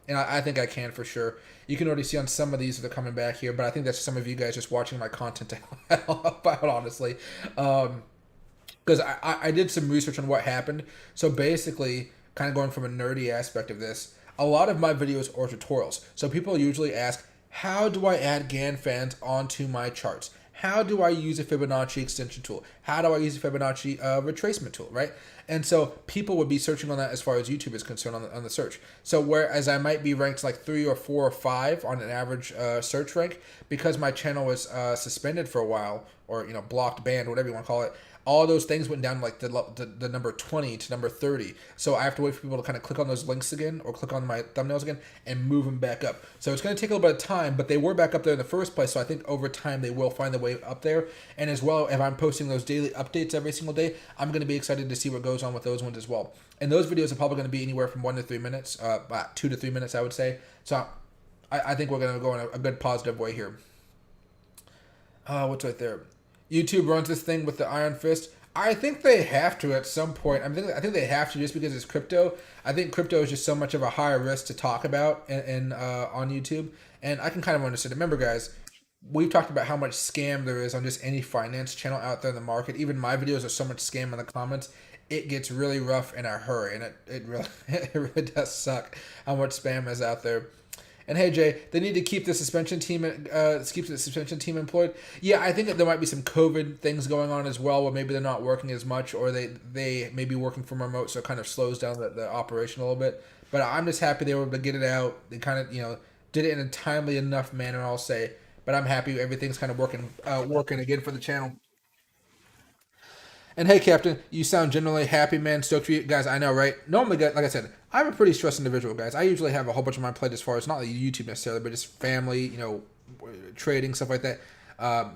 And I think I can for sure. You can already see on some of these that are coming back here, but I think that's some of you guys just watching my content to help out, honestly. Because I did some research on what happened. So basically, kind of going from a nerdy aspect of this, a lot of my videos are tutorials. So people usually ask, how do I add GAN fans onto my charts? How do I use a Fibonacci extension tool? How do I use a Fibonacci retracement tool, right? And so people would be searching on that as far as YouTube is concerned on the search. So whereas I might be ranked like 3 or 4 or 5 on an average search rank, because my channel was suspended for a while, or blocked, banned, whatever you want to call it, all those things went down like the number 20 to number 30. So I have to wait for people to kind of click on those links again or click on my thumbnails again and move them back up. So it's going to take a little bit of time, but they were back up there in the first place. So I think over time they will find their way up there. And as well, if I'm posting those daily updates every single day, I'm going to be excited to see what goes on with those ones as well. And those videos are probably going to be anywhere from 1 to 3 minutes, 2 to 3 minutes, I would say. So I think we're going to go in a good positive way here. What's right there? YouTube runs this thing with the iron fist. I think they have to at some point. I think they have to just because it's crypto. I think crypto is just so much of a higher risk to talk about on YouTube, and I can kind of understand. Remember, guys, we've talked about how much scam there is on just any finance channel out there in the market. Even my videos are so much scam in the comments. It gets really rough in a hurry, and it really it really does suck how much spam is out there. And hey Jay, they need to keep the suspension team employed. Yeah, I think that there might be some COVID things going on as well, where maybe they're not working as much, or they may be working from remote, so it kind of slows down the operation a little bit. But I'm just happy they were able to get it out. They kind of did it in a timely enough manner, I'll say. But I'm happy everything's kind of working again for the channel. And hey, Captain, you sound generally happy, man. Stoked for you guys. I know, right? Normally, like I said, I'm a pretty stressed individual, guys. I usually have a whole bunch on my plate as far as not like YouTube necessarily, but just family, trading, stuff like that.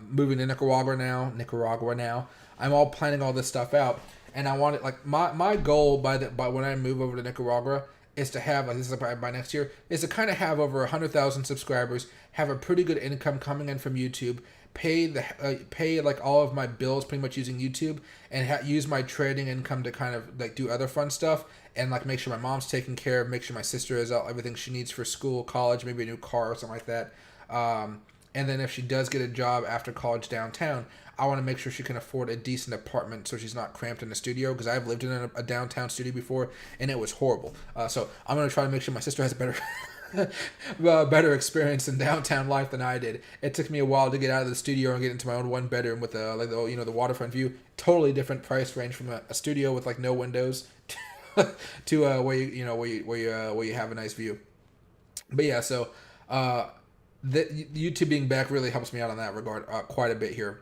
Moving to Nicaragua now. I'm all planning all this stuff out, and I want it like my goal by when I move over to Nicaragua is to have, like this is by next year, is to kind of have over 100,000 subscribers, have a pretty good income coming in from YouTube, pay like all of my bills pretty much using YouTube, and use my trading income to kind of like do other fun stuff, and like make sure my mom's taken care of, make sure my sister has all everything she needs for school, college, maybe a new car or something like that. And then if she does get a job after college downtown, I want to make sure she can afford a decent apartment so she's not cramped in a studio, because I've lived in a downtown studio before and it was horrible. So I'm gonna try to make sure my sister has a better better experience in downtown life than I did. It took me a while to get out of the studio and get into my own one bedroom with like the waterfront view. Totally different price range from a studio with like no windows to where where you have a nice view. But yeah, so the YouTube being back really helps me out on that regard quite a bit here.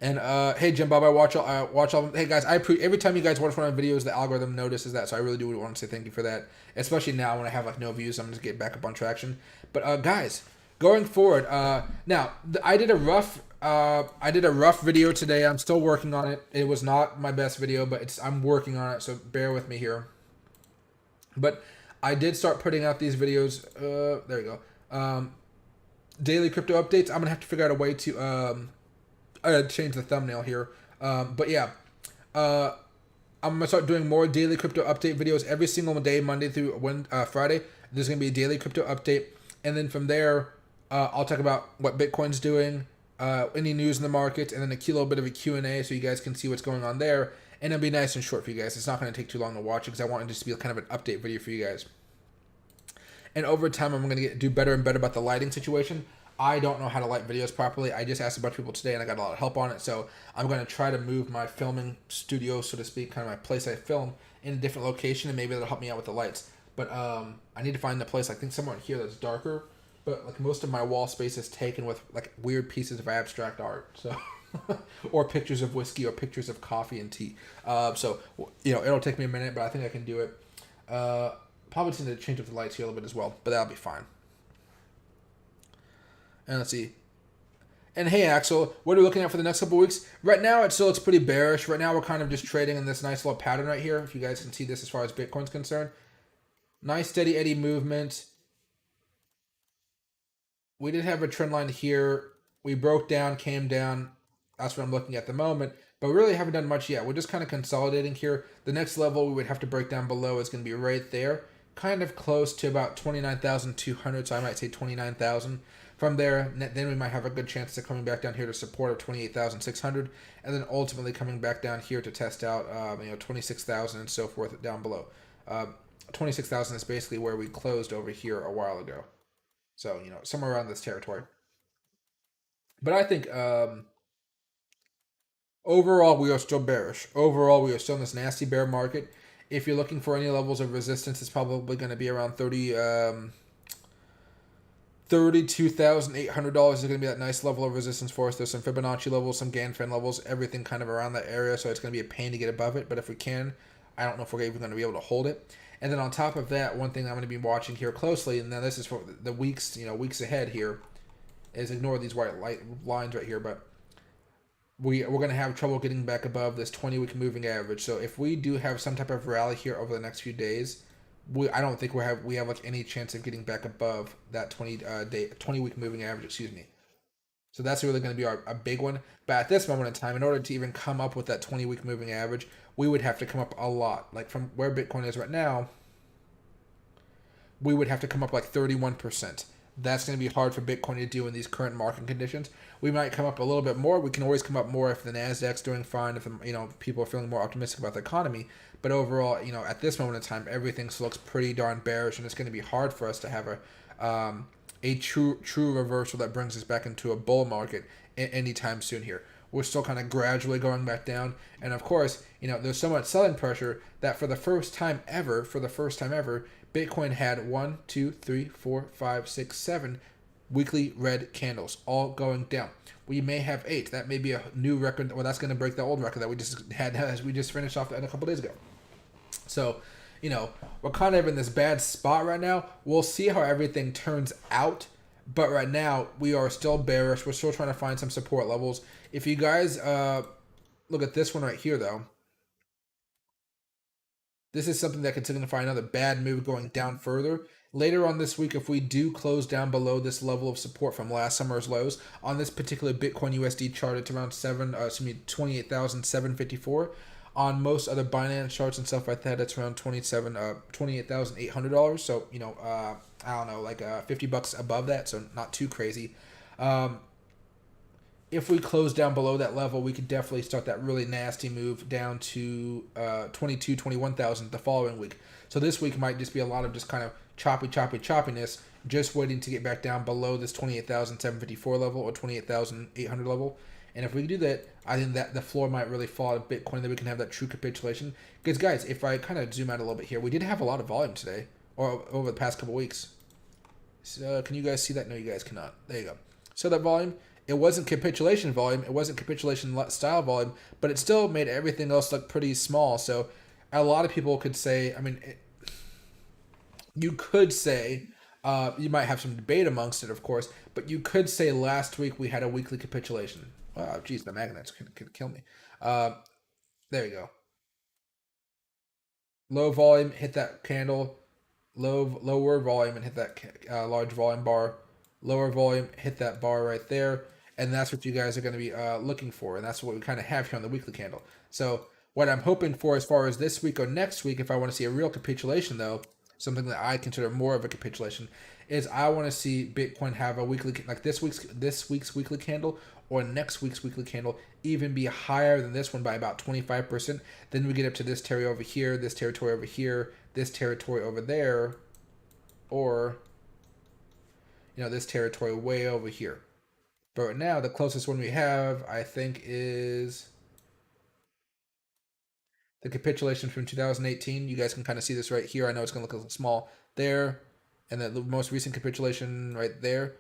And hey, Jim Bob, I watch all. Hey guys, every time you guys watch one of my videos, the algorithm notices that, so I really do want to say thank you for that. Especially now when I have like no views, I'm just getting back up on traction. But guys, going forward, now I did a rough video today. I'm still working on it. It was not my best video, but I'm working on it, so bear with me here. But I did start putting out these videos. There we go. Daily crypto updates. I'm gonna have to figure out a way to I gotta change the thumbnail here. But yeah, I'm gonna start doing more daily crypto update videos every single day, Monday through Friday. There's gonna be a daily crypto update, and then from there, I'll talk about what Bitcoin's doing, any news in the market, and then a little bit of a Q&A so you guys can see what's going on there. And it'll be nice and short for you guys. It's not gonna take too long to watch it because I want it just to be kind of an update video for you guys. And over time, I'm gonna do better and better about the lighting situation. I don't know how to light videos properly. I just asked a bunch of people today, and I got a lot of help on it. So I'm going to try to move my filming studio, so to speak, kind of my place I film, in a different location, and maybe that'll help me out with the lights. But I need to find a place, I think somewhere in here that's darker. But like most of my wall space is taken with like weird pieces of abstract art, so or pictures of whiskey or pictures of coffee and tea. So it'll take me a minute, but I think I can do it. Probably just need to change up the lights here a little bit as well, but that'll be fine. And let's see. And hey, Axel, what are we looking at for the next couple of weeks? Right now, it still looks pretty bearish. Right now, we're kind of just trading in this nice little pattern right here. If you guys can see this as far as Bitcoin's concerned. Nice steady eddy movement. We did have a trend line here. We broke down, came down. That's what I'm looking at the moment. But we really haven't done much yet. We're just kind of consolidating here. The next level we would have to break down below is going to be right there. Kind of close to about 29,200, so I might say 29,000. From there, then we might have a good chance of coming back down here to support of 28,600, and then ultimately coming back down here to test out 26,000 and so forth down below. 26,000 is basically where we closed over here a while ago. So, somewhere around this territory. But I think overall we are still bearish. Overall, we are still in this nasty bear market. If you're looking for any levels of resistance, it's probably going to be around $32,800 is going to be that nice level of resistance for us. There's some Fibonacci levels, some Ganfan levels, everything kind of around that area. So it's going to be a pain to get above it. But if we can, I don't know if we're even going to be able to hold it. And then on top of that, one thing I'm going to be watching here closely, and now this is for the weeks, weeks ahead here, is ignore these white light lines right here, but we're going to have trouble getting back above this 20-week moving average. So if we do have some type of rally here over the next few days, I don't think we have like any chance of getting back above that 20-week moving average. Excuse me. So that's really going to be a big one. But at this moment in time, in order to even come up with that 20-week moving average, we would have to come up a lot. Like from where Bitcoin is right now, we would have to come up like 31%. That's going to be hard for Bitcoin to do in these current market conditions. We might come up a little bit more. We can always come up more if the Nasdaq's doing fine, if people are feeling more optimistic about the economy. But overall, at this moment in time, everything looks pretty darn bearish, and it's going to be hard for us to have a true reversal that brings us back into a bull market anytime soon here. We're still kind of gradually going back down, and of course, there's so much selling pressure that for the first time ever, Bitcoin had 1, 2, 3, 4, 5, 6, 7 weekly red candles, all going down. We may have 8. That may be a new record. Well, that's going to break the old record that we just had as we just finished off a couple days ago. So, we're kind of in this bad spot right now. We'll see how everything turns out. But right now, we are still bearish. We're still trying to find some support levels. If you guys look at this one right here, though, this is something that could signify another bad move going down further. Later on this week, if we do close down below this level of support from last summer's lows on this particular Bitcoin USD chart, it's around 28,754. On most other Binance charts and stuff like that, it's around $28,800. So I don't know, like $50 above that, so not too crazy. Um, if we close down below that level, we could definitely start that really nasty move down to 21,000 the following week. So this week might just be a lot of just kind of choppiness, just waiting to get back down below this 28,754 level or 28,800 level. And if we do that, I think that the floor might really fall to Bitcoin, that we can have that true capitulation. Because guys, if I kind of zoom out a little bit here, we did have a lot of volume today, or over the past couple weeks. So can you guys see that? No, you guys cannot. There you go. So that volume, it wasn't capitulation volume, it wasn't capitulation style volume, but it still made everything else look pretty small. So a lot of people could say, you could say, you might have some debate amongst it, of course, but you could say last week we had a weekly capitulation. Wow, geez, the magnets could kill me. Uh, there you go. Low volume, hit that candle. Lower volume and hit that large volume bar. Lower volume, hit that bar right there, and that's what you guys are going to be looking for, and that's what we kind of have here on the weekly candle. So what I'm hoping for as far as this week or next week, if I want to see a real capitulation though, something that I consider more of a capitulation, is I want to see Bitcoin have a weekly, like this week's weekly candle or next week's weekly candle, even be higher than this one by about 25%. Then we get up to this territory over here, this territory over here, this territory over there, or this territory way over here. But right now, the closest one we have, I think, is the capitulation from 2018. You guys can kind of see this right here. I know it's going to look a little small there, and the most recent capitulation right there.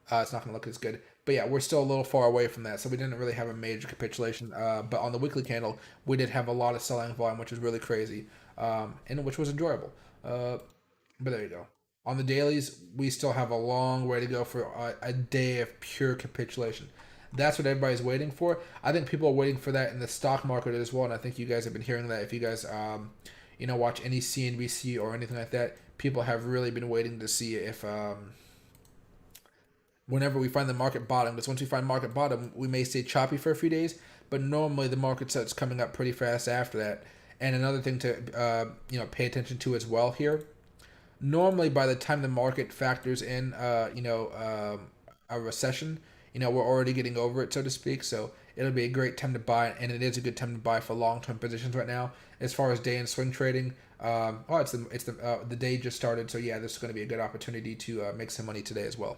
It's not going to look as good. But yeah, we're still a little far away from that, so we didn't really have a major capitulation. But on the weekly candle, we did have a lot of selling volume, which was really crazy, and which was enjoyable. Uh, but there you go. On the dailies, we still have a long way to go for a day of pure capitulation. That's what everybody's waiting for. I think people are waiting for that in the stock market as well, and I think you guys have been hearing that. If you guys, watch any CNBC or anything like that, people have really been waiting to see if whenever we find the market bottom, because once we find market bottom, we may stay choppy for a few days, but normally the market starts coming up pretty fast after that. And another thing to pay attention to as well here. Normally, by the time the market factors in, a recession, we're already getting over it, so to speak. So it'll be a great time to buy, and it is a good time to buy for long-term positions right now. As far as day and swing trading, the day just started, so yeah, this is going to be a good opportunity to make some money today as well.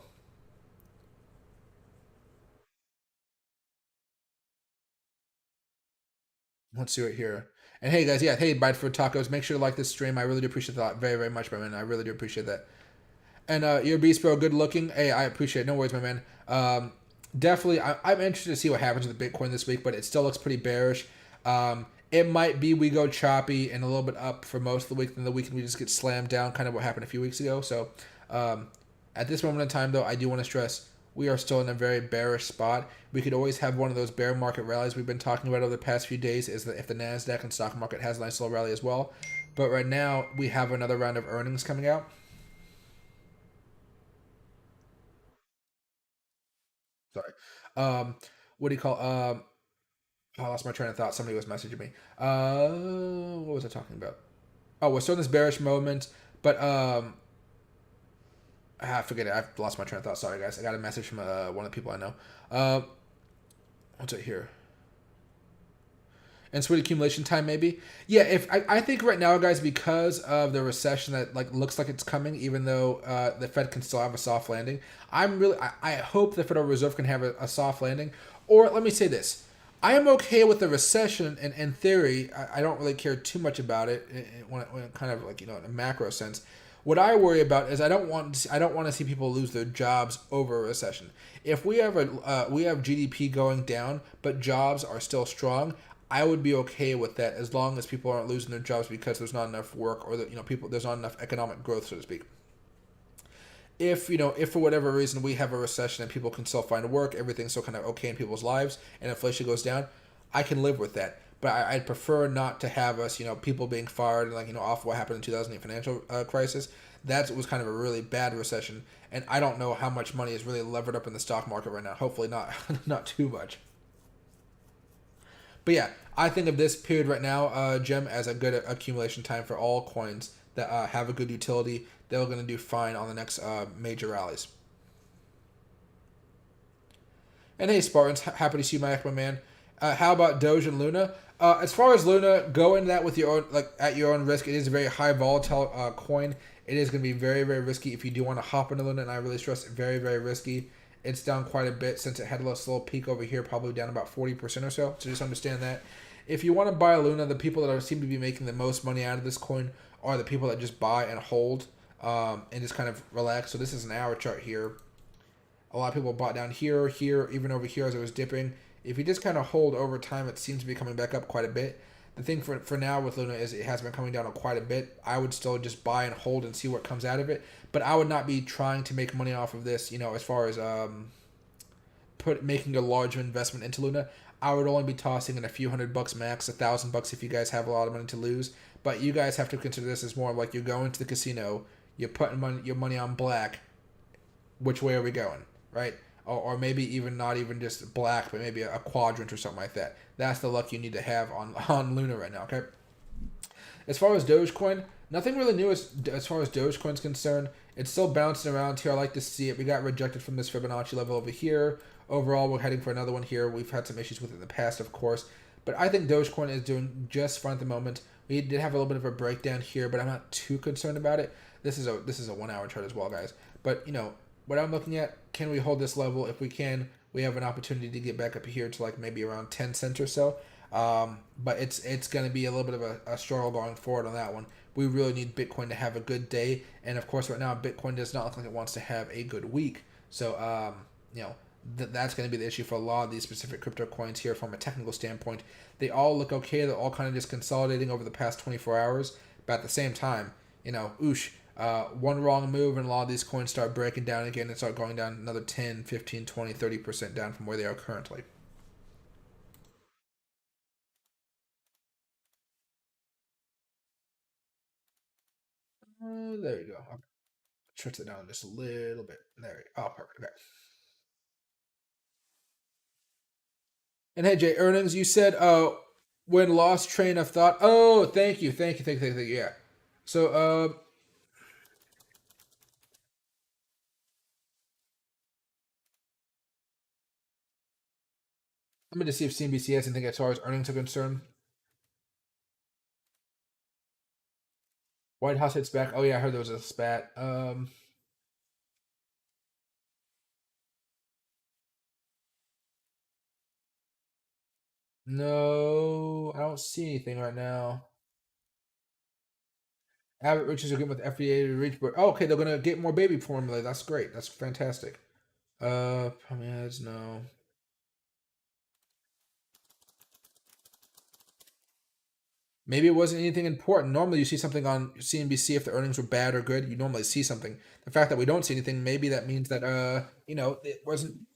Let's see right here. And hey guys, yeah, hey, bite for tacos. Make sure to like this stream. I really do appreciate that very, very much, my man. I really do appreciate that. And your beast bro, good looking. Hey, I appreciate it. No worries, my man. Definitely, I'm interested to see what happens with Bitcoin this week, but it still looks pretty bearish. It might be we go choppy and a little bit up for most of the week, then the weekend we just get slammed down, kind of what happened a few weeks ago. So um, at this moment in time, though, I do want to stress we are still in a very bearish spot. We could always have one of those bear market rallies we've been talking about over the past few days, is that if the NASDAQ and stock market has a nice little rally as well. But right now, we have another round of earnings coming out. Sorry. Um, what do you call? I lost my train of thought. Somebody was messaging me. What was I talking about? Oh, we're still in this bearish moment, but forget it. I've lost my train of thought. Sorry, guys. I got a message from one of the people I know. Uh, what's it here? And sweet accumulation time, maybe. Yeah, if I think right now, guys, because of the recession that looks like it's coming, even though the Fed can still have a soft landing. I hope the Federal Reserve can have a soft landing. Or let me say this: I am okay with the recession, and in theory, I don't really care too much about it when it kind of in a macro sense. What I worry about is I don't want to see people lose their jobs over a recession. If we have GDP going down, but jobs are still strong, I would be okay with that as long as people aren't losing their jobs because there's not enough work, or that people, there's not enough economic growth, so to speak. If for whatever reason we have a recession and people can still find work, everything's still kind of okay in people's lives, and inflation goes down, I can live with that. But I'd prefer not to have us, people being fired, and off what happened in 2008 financial crisis. that was kind of a really bad recession, and I don't know how much money is really levered up in the stock market right now. Hopefully not, not too much. But yeah, I think of this period right now, Gem, as a good accumulation time for all coins that have a good utility. They're going to do fine on the next major rallies. And hey, Spartans, happy to see you, my man. How about Doge and Luna? As far as Luna, go into that with your own, like at your own risk. It is a very high volatile coin. It is going to be very, very risky if you do want to hop into Luna, and I really stress very, very risky. It's down quite a bit since it had a little peak over here, probably down about 40% or so. So just understand that. If you want to buy Luna, the people that seem to be making the most money out of this coin are the people that just buy and hold and just kind of relax. So this is an hour chart here. A lot of people bought down here, here, even over here as it was dipping. If you just kind of hold over time, it seems to be coming back up quite a bit. The thing for now with Luna is it has been coming down quite a bit. I would still just buy and hold and see what comes out of it. But I would not be trying to make money off of this, as far as making a large investment into Luna. I would only be tossing in a few $100 max, $1,000 if you guys have a lot of money to lose. But you guys have to consider this as more like you're going to the casino, you're putting your money on black. Which way are we going, right? Or maybe even not even just black, but maybe a quadrant or something like that. That's the luck you need to have on Luna right now, okay? As far as Dogecoin, nothing really new as far as Dogecoin's concerned. It's still bouncing around here. I like to see it. We got rejected from this Fibonacci level over here. Overall, we're heading for another one here. We've had some issues with it in the past, of course. But I think Dogecoin is doing just fine at the moment. We did have a little bit of a breakdown here, but I'm not too concerned about it. This is a 1 hour chart as well, guys. But, what I'm looking at, can we hold this level? If we can, we have an opportunity to get back up here to like maybe around 10 cents or so. But it's going to be a little bit of a struggle going forward on that one. We really need Bitcoin to have a good day. And of course, right now, Bitcoin does not look like it wants to have a good week. So, that's going to be the issue for a lot of these specific crypto coins here from a technical standpoint. They all look okay. They're all kind of just consolidating over the past 24 hours. But at the same time, one wrong move and a lot of these coins start breaking down again and start going down another 10, 15, 20, 30% down from where they are currently. There you go. I'll stretch it down just a little bit. There you go. Oh, perfect. Okay. And hey, Jay, earnings, you said when lost train of thought. Oh, thank you. Thank you. Thank you. Thank you. Yeah. So let me just see if CNBC has anything as far as earnings are concerned. White House hits back. Oh yeah, I heard there was a spat. No, I don't see anything right now. Abbott reaches agreement with FDA to reach, but oh, okay, they're gonna get more baby formula. That's great. That's fantastic. Probably ads no. Maybe it wasn't anything important. Normally, you see something on CNBC if the earnings were bad or good. You normally see something. The fact that we don't see anything, maybe that means that it wasn't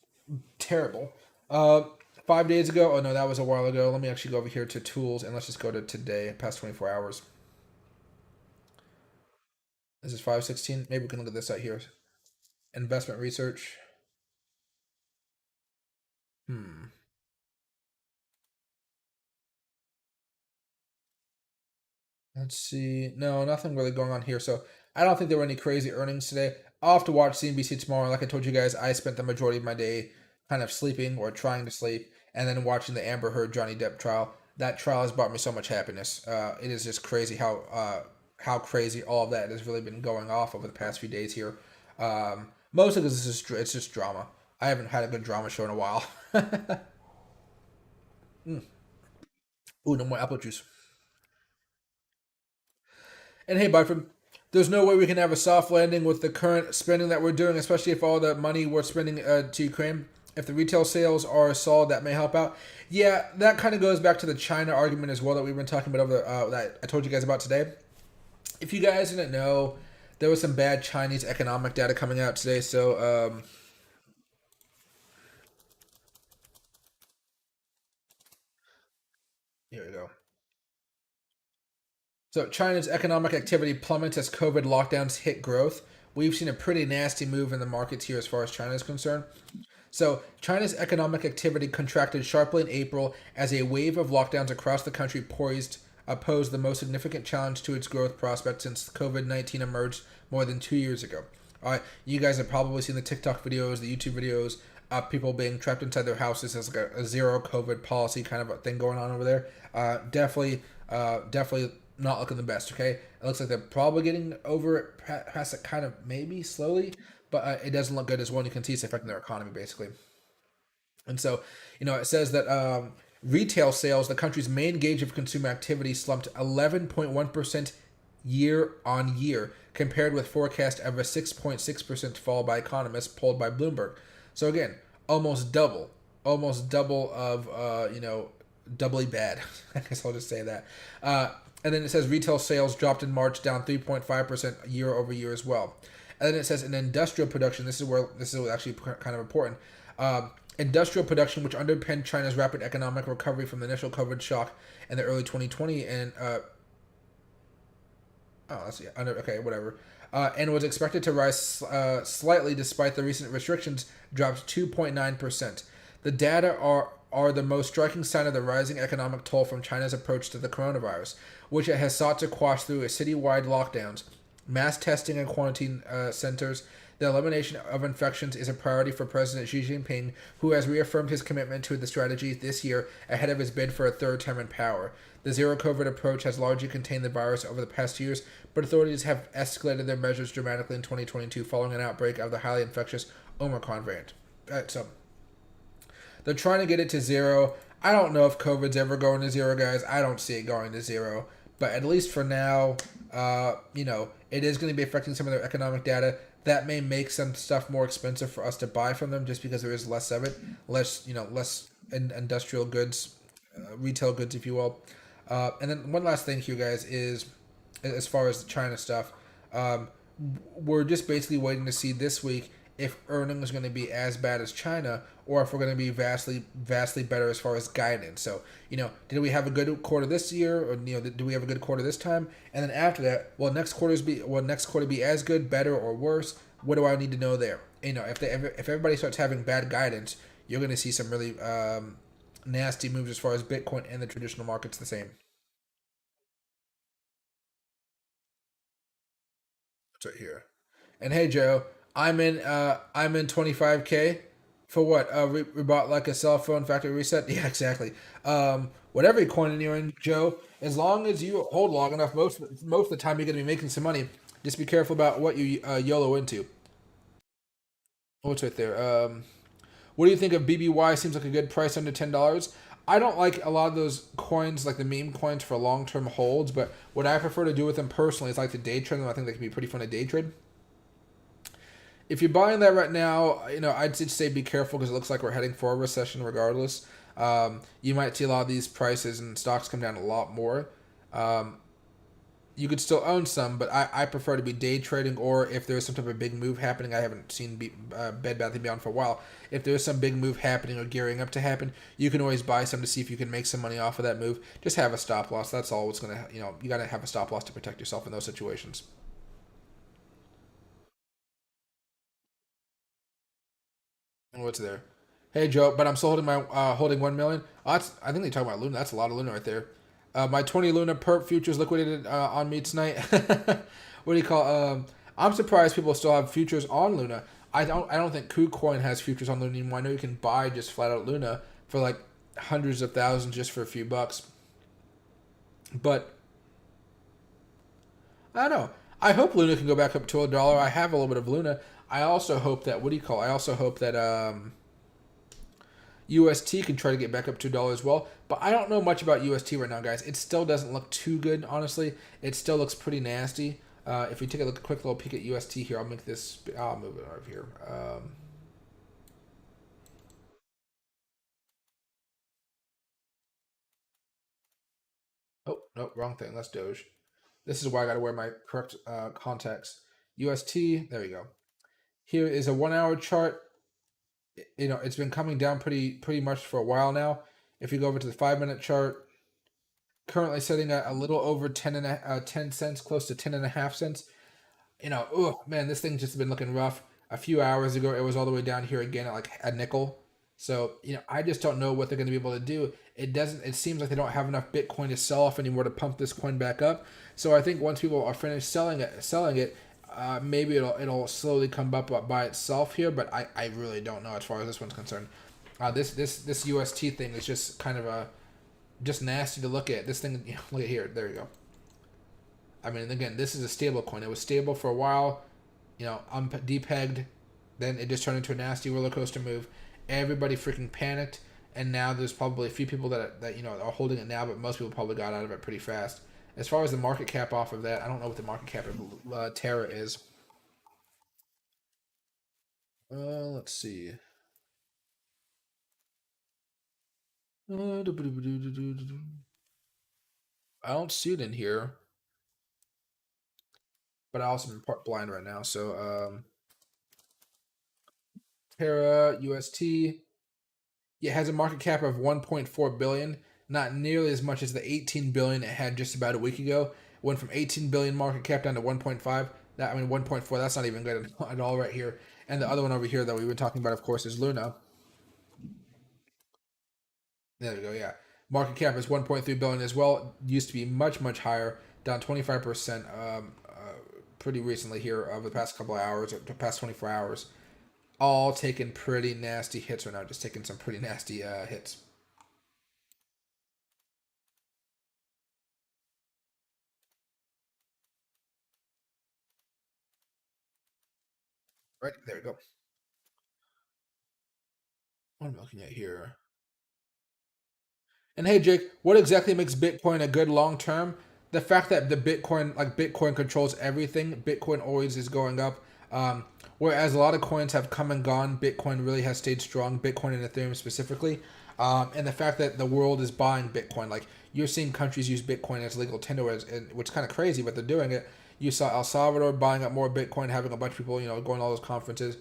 terrible. 5 days ago. Oh no, that was a while ago. Let me actually go over here to tools and let's just go to today, past 24 hours. This is 5/16. Maybe we can look at this out here. Investment research. Hmm. Let's see. No, nothing really going on here. So I don't think there were any crazy earnings today. I'll have to watch CNBC tomorrow. Like I told you guys, I spent the majority of my day kind of sleeping or trying to sleep, and then watching the Amber Heard Johnny Depp trial. That trial has brought me so much happiness. It is just crazy how crazy all of that has really been going off over the past few days here. Mostly because it's just drama. I haven't had a good drama show in a while. Mm. Ooh, no more apple juice. And hey, Buffer, there's no way we can have a soft landing with the current spending that we're doing, especially if all the money we're spending to Ukraine. If the retail sales are solid, that may help out. Yeah, that kind of goes back to the China argument as well that we've been talking about over that I told you guys about today. If you guys didn't know, there was some bad Chinese economic data coming out today. So here we go. So China's economic activity plummets as COVID lockdowns hit growth. We've seen a pretty nasty move in the markets here as far as China is concerned. So, China's economic activity contracted sharply in April as a wave of lockdowns across the country posed the most significant challenge to its growth prospects since COVID-19 emerged more than 2 years ago. You guys have probably seen the TikTok videos, the YouTube videos, people being trapped inside their houses as like a zero COVID policy kind of a thing going on over there. Definitely not looking the best. Okay, it looks like they're probably getting over it past it kind of maybe slowly, but it doesn't look good as well. You can see it's affecting their economy basically. And so, it says that retail sales, the country's main gauge of consumer activity, slumped 11.1% year on year, compared with forecast of a 6.6% fall by economists polled by Bloomberg. So again, almost double of doubly bad. I guess I'll just say that. And then it says retail sales dropped in March, down 3.5% year over year as well. And then it says in industrial production, this is actually kind of important. Industrial production, which underpinned China's rapid economic recovery from the initial COVID shock in the early 2020, and whatever, and was expected to rise slightly despite the recent restrictions, dropped 2.9%. The data are the most striking sign of the rising economic toll from China's approach to the coronavirus, which it has sought to quash through citywide lockdowns, mass testing and quarantine centers. The elimination of infections is a priority for President Xi Jinping, who has reaffirmed his commitment to the strategy this year ahead of his bid for a third term in power. The zero COVID approach has largely contained the virus over the past years, but authorities have escalated their measures dramatically in 2022 following an outbreak of the highly infectious Omicron variant. So they're trying to get it to zero. I don't know if COVID's ever going to zero, guys. I don't see it going to zero. But at least for now, it is going to be affecting some of their economic data. That may make some stuff more expensive for us to buy from them just because there is less of it. Less industrial goods, retail goods, if you will. And then one last thing here, guys, is as far as the China stuff, we're just basically waiting to see this week if earnings are going to be as bad as China or if we're going to be vastly better as far as guidance. So, did we have a good quarter this year, or did we have a good quarter this time? And then after that, will next quarter be as good, better, or worse? What do I need to know there? If everybody starts having bad guidance, you're going to see some really nasty moves as far as Bitcoin and the traditional markets the same. It's right here. And hey, Joe, I'm in 25K for what? We bought like a cell phone factory reset. Yeah, exactly. Whatever coin you're in, Joe, as long as you hold long enough, most of the time you're gonna be making some money. Just be careful about what you YOLO into. What's right there? What do you think of BBY? Seems like a good price under $10. I don't like a lot of those coins, like the meme coins, for long term holds. But what I prefer to do with them personally is like to day trade them. I think they can be pretty fun to day trade. If you're buying that right now, I'd just say be careful because it looks like we're heading for a recession regardless. You might see a lot of these prices and stocks come down a lot more. You could still own some, but I prefer to be day trading, or if there's some type of big move happening. I haven't seen Bed Bath & Beyond for a while. If there's some big move happening or gearing up to happen, you can always buy some to see if you can make some money off of that move. Just have a stop loss. That's all. What's gonna, you gotta have a stop loss to protect yourself in those situations. And what's there? Hey Joe, but I'm still holding 1 million. Oh, I think they talk about Luna. That's a lot of Luna right there. My 20 Luna perp futures liquidated on me tonight. What do you call? I'm surprised people still have futures on Luna. I don't think KuCoin has futures on Luna anymore. I know you can buy just flat out Luna for like hundreds of thousands just for a few bucks. But I don't know. I hope Luna can go back up to $1. I have a little bit of Luna. I also hope that what do you call? I also hope that UST can try to get back up to $1 as well. But I don't know much about UST right now, guys. It still doesn't look too good, honestly. It still looks pretty nasty. If we take a quick little peek at UST here, I'll move it over here. Oh, no, wrong thing. That's Doge. This is why I got to wear my correct contacts. UST, there we go. Here is a 1 hour chart. It's been coming down pretty much for a while now. If you go over to the 5 minute chart, currently sitting at a little over 10 cents, close to 10.5 cents. Oh man, this thing's just been looking rough. A few hours ago, it was all the way down here again at like a nickel. So I just don't know what they're going to be able to do. It doesn't. It seems like they don't have enough Bitcoin to sell off anymore to pump this coin back up. So I think once people are finished selling it, maybe it'll slowly come up by itself here. But I really don't know as far as this one's concerned. This UST thing is just kind of just nasty to look at. This thing, look at here. There you go. I mean, again, this is a stable coin. It was stable for a while, depegged, then it just turned into a nasty roller coaster move. Everybody freaking panicked, and now there's probably a few people that are holding it now, but most people probably got out of it pretty fast. As far as the market cap off of that, I don't know what the market cap of Terra is. Let's see. I don't see it in here, but I also am part blind right now. So Terra UST. It has a market cap of 1.4 billion, not nearly as much as the 18 billion it had just about a week ago. It went from 18 billion market cap down to 1.5. 1.4. That's not even good at all right here. And the other one over here that we've been talking about, of course, is Luna. There we go. Yeah, market cap is 1.3 billion as well. It used to be much higher, down 25%. Pretty recently here over the past couple of hours, or the past 24 hours. All taking pretty nasty hits right now. Just taking some pretty nasty hits. Right there we go. What am I looking at here? And hey, Jake, what exactly makes Bitcoin a good long term? The fact that Bitcoin controls everything. Bitcoin always is going up. Whereas a lot of coins have come and gone, Bitcoin really has stayed strong. Bitcoin and Ethereum specifically, and the fact that the world is buying Bitcoin, like you're seeing countries use Bitcoin as legal tender, which is kind of crazy, but they're doing it. You saw El Salvador buying up more Bitcoin, having a bunch of people, going to all those conferences.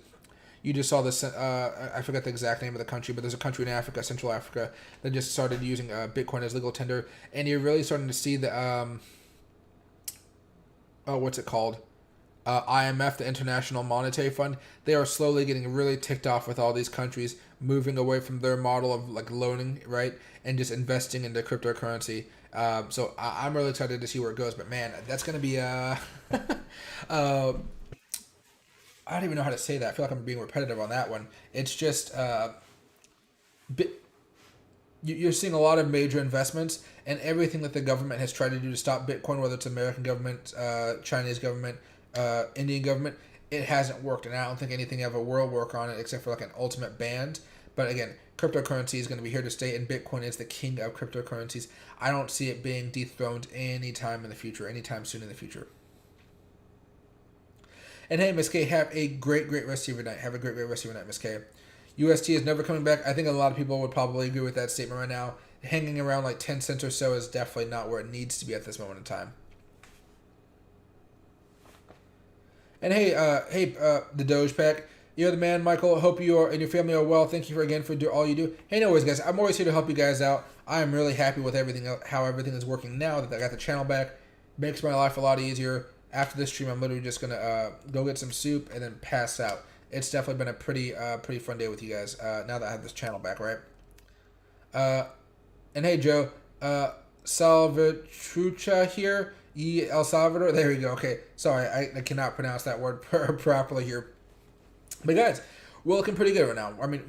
You just saw this. I forget the exact name of the country, but there's a country in Africa, Central Africa, that just started using Bitcoin as legal tender, and you're really starting to see the what's it called? IMF, the International Monetary Fund. They are slowly getting really ticked off with all these countries moving away from their model of like loaning, right, and just investing into cryptocurrency. So I'm really excited to see where it goes. But man, that's gonna be I don't even know how to say that. I feel like I'm being repetitive on that one. It's just bit, you're seeing a lot of major investments and everything that the government has tried to do to stop Bitcoin, whether it's American government, Chinese government, Indian government, it hasn't worked. And I don't think anything ever will work on it except for like an ultimate ban. But again, cryptocurrency is going to be here to stay, and Bitcoin is the king of cryptocurrencies. I don't see it being dethroned anytime in the future, anytime soon in the future. And hey, Miss K, have a great rest of your night. Have a great rest of your night, Miss K. UST is never coming back. I think a lot of people would probably agree with that statement right now. Hanging around like 10 cents or so is definitely not where it needs to be at this moment in time. And hey, the Doge Pack. You're the man, Michael. Hope you and your family are well. Thank you for all you do. Hey, no worries, guys. I'm always here to help you guys out. I am really happy with how everything is working now that I got the channel back. Makes my life a lot easier. After this stream, I'm literally just gonna go get some soup and then pass out. It's definitely been a pretty fun day with you guys. Now that I have this channel back, right? And hey, Joe, Salvatrucha here, El Salvador. There we go. Okay, sorry, I cannot pronounce that word properly here. But guys, we're looking pretty good right now. I mean,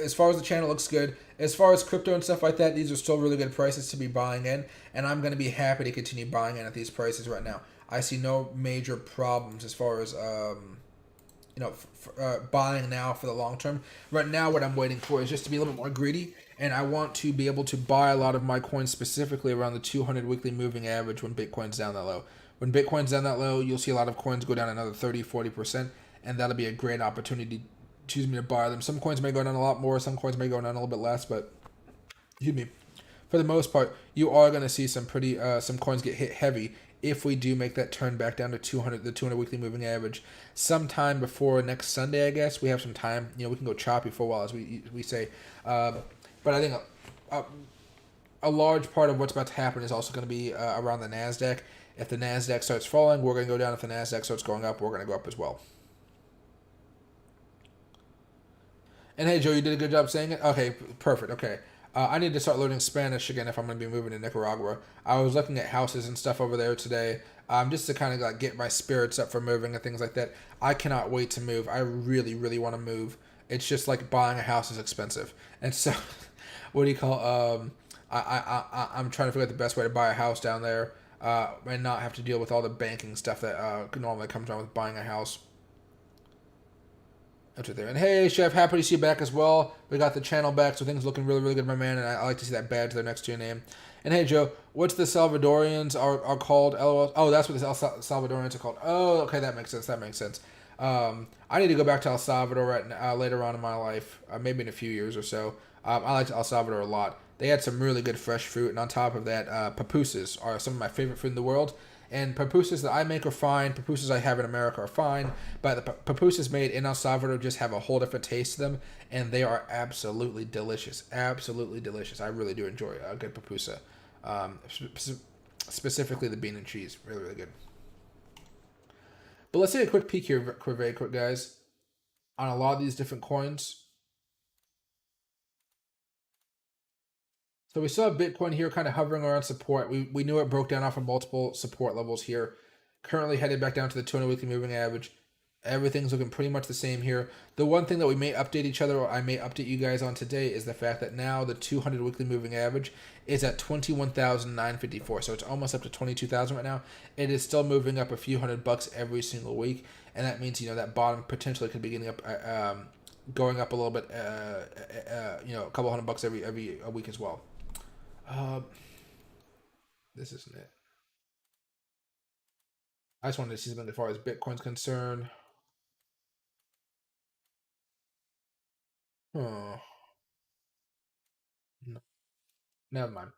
as far as the channel looks good, as far as crypto and stuff like that, these are still really good prices to be buying in, and I'm going to be happy to continue buying in at these prices right now. I see no major problems as far as buying now for the long term. Right now, what I'm waiting for is just to be a little bit more greedy, and I want to be able to buy a lot of my coins specifically around the 200 weekly moving average when Bitcoin's down that low. When Bitcoin's down that low, you'll see a lot of coins go down another 30-40%, and that'll be a great opportunity to buy them. Some coins may go down a lot more, some coins may go down a little bit less, but excuse me, for the most part, you are going to see some coins get hit heavy if we do make that turn back down to the 200 weekly moving average sometime before next Sunday. I guess we have some time. We can go choppy for a while, as we say. But I think a large part of what's about to happen is also going to be around the Nasdaq. If the Nasdaq starts falling, we're going to go down. If the Nasdaq starts going up, we're going to go up as well. And hey, Joe, you did a good job saying it. Okay, perfect. Okay, I need to start learning Spanish again if I'm going to be moving to Nicaragua. I was looking at houses and stuff over there today, just to kind of like get my spirits up for moving and things like that. I cannot wait to move. I really, really want to move. It's just like buying a house is expensive, and so what do you call? I'm trying to figure out the best way to buy a house down there, and not have to deal with all the banking stuff that normally comes around with buying a house. That's right there. And hey, Chef, happy to see you back as well. We got the channel back, so things looking really, really good, my man. And I like to see that badge there next to your name. And hey, Joe, what's the Salvadorians are called? LOL. Oh, that's what the Salvadorians are called. Oh, okay, that makes sense. That makes sense. I need to go back to El Salvador later on in my life, maybe in a few years or so. I like El Salvador a lot. They had some really good fresh fruit, and on top of that, pupusas are some of my favorite fruit in the world. And pupusas that I make are fine. Pupusas I have in America are fine. But the pupusas made in El Salvador just have a whole different taste to them. And they are absolutely delicious. Absolutely delicious. I really do enjoy a good pupusa. Specifically the bean and cheese. Really, really good. But let's take a quick peek here, very quick, guys, on a lot of these different coins. So we still have Bitcoin here kind of hovering around support. We knew it broke down off of multiple support levels here. Currently headed back down to the 200 weekly moving average. Everything's looking pretty much the same here. The one thing that we may update each other, or I may update you guys on today, is the fact that now the 200 weekly moving average is at 21,954. So it's almost up to 22,000 right now. It is still moving up a few $100 every single week, and that means that bottom potentially could be getting up, going up a little bit, a couple $100 every a week as well. This isn't it. I just wanted to see something as far as Bitcoin's concerned. Oh, no, never mind.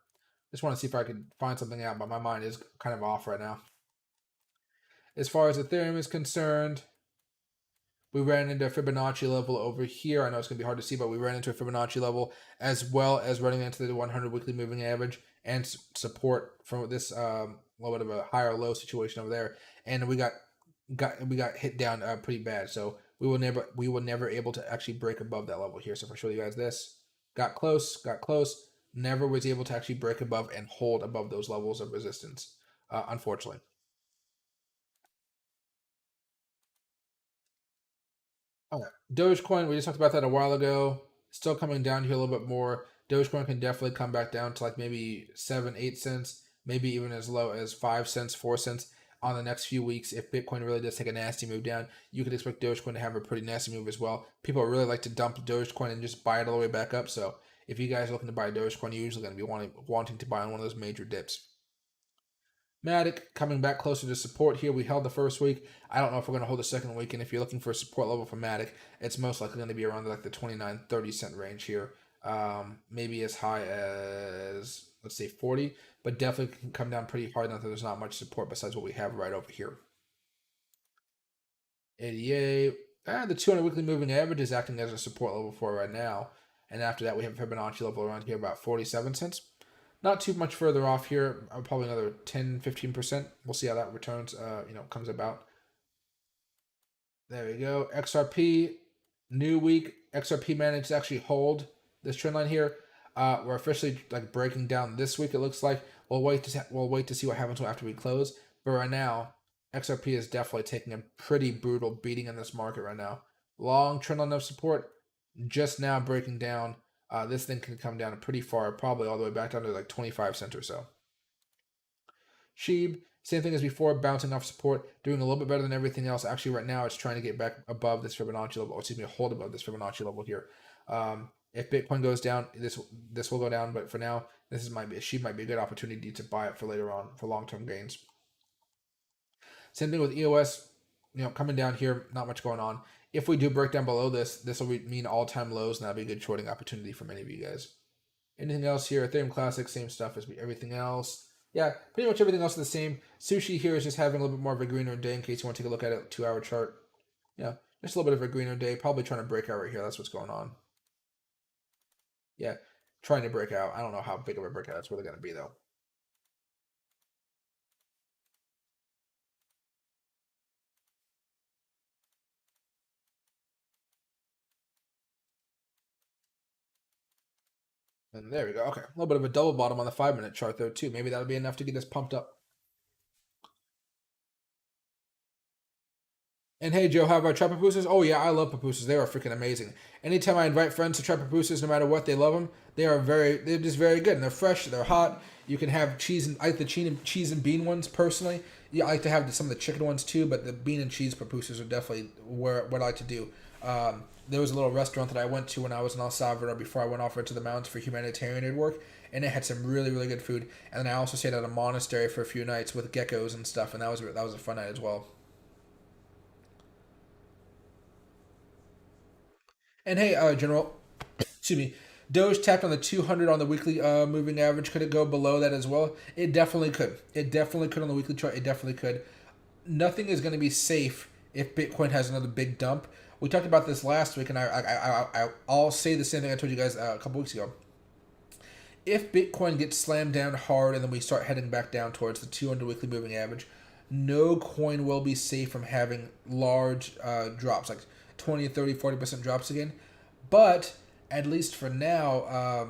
Just want to see if I could find something out, but my mind is kind of off right now. As far as Ethereum is concerned, we ran into a Fibonacci level over here. I know it's going to be hard to see, but we ran into a Fibonacci level as well as running into the 100 weekly moving average and support from this little bit of a higher low situation over there. And we got hit down pretty bad. So we were never able to actually break above that level here. So if I show you guys this, got close, never was able to actually break above and hold above those levels of resistance, unfortunately. Okay. Dogecoin, we just talked about that a while ago. Still coming down here a little bit more. Dogecoin can definitely come back down to like maybe 7, 8 cents, maybe even as low as 5 cents, 4 cents on the next few weeks. If Bitcoin really does take a nasty move down, you could expect Dogecoin to have a pretty nasty move as well. People really like to dump Dogecoin and just buy it all the way back up. So if you guys are looking to buy Dogecoin, you're usually going to be wanting to buy on one of those major dips. Matic coming back closer to support here. We held the first week. I don't know if we're going to hold the second week. And if you're looking for a support level for Matic, it's most likely going to be around like the 29, 30 cent range here. Maybe as high as, let's say, 40. But definitely can come down pretty hard now that there's not much support besides what we have right over here. 88. The 200 weekly moving average is acting as a support level for right now. And after that, we have a Fibonacci level around here about 47 cents. Not too much further off here, probably another 10, 15%. We'll see how that returns, comes about. There we go. XRP, new week. XRP managed to actually hold this trend line here. We're officially like breaking down this week. It looks like we'll wait to see what happens after we close. But right now, XRP is definitely taking a pretty brutal beating in this market right now. Long trend line of support, just now breaking down. This thing can come down pretty far, probably all the way back down to like 25 cents or so. Sheeb, same thing as before, bouncing off support, doing a little bit better than everything else. Actually, right now, it's trying to get back above this Fibonacci level, or excuse me, hold above this Fibonacci level here. If Bitcoin goes down, this will go down, but for now, Sheeb might be a good opportunity to buy it for later on for long-term gains. Same thing with EOS, coming down here, not much going on. If we do break down below this will mean all-time lows, and that'll be a good shorting opportunity for many of you guys. Anything else here? Ethereum Classic, same stuff as everything else. Yeah, pretty much everything else is the same. Sushi here is just having a little bit more of a greener day in case you want to take a look at it, 2-hour chart. Yeah, just a little bit of a greener day. Probably trying to break out right here. That's what's going on. Yeah, trying to break out. I don't know how big of a breakout it's really going to be though. And there we go. Okay, a little bit of a double bottom on the 5 minute chart though too. Maybe that'll be enough to get us pumped up. And hey, Joe, how about try pupusas? Oh yeah, I love pupusas. They are freaking amazing. Anytime I invite friends to try pupusas, no matter what, they love them. They're just very good, and they're fresh. They're hot. You can have cheese and I like the cheese and bean ones personally. Yeah, I like to have some of the chicken ones too, but the bean and cheese pupusas are definitely what I like to do. There was a little restaurant that I went to when I was in El Salvador before I went off into the mountains for humanitarian work, and it had some really really good food. And then I also stayed at a monastery for a few nights with geckos and stuff, and that was a fun night as well. And hey, General, excuse me, Doge tapped on the 200 on the weekly moving average. Could it go below that as well? It definitely could. It definitely could on the weekly chart. It definitely could. Nothing is going to be safe if Bitcoin has another big dump. We talked about this last week, and I'll say the same thing I told you guys a couple weeks ago. If Bitcoin gets slammed down hard and then we start heading back down towards the 200 weekly moving average, no coin will be safe from having large drops, like 20, 30, 40% drops again. But at least for now,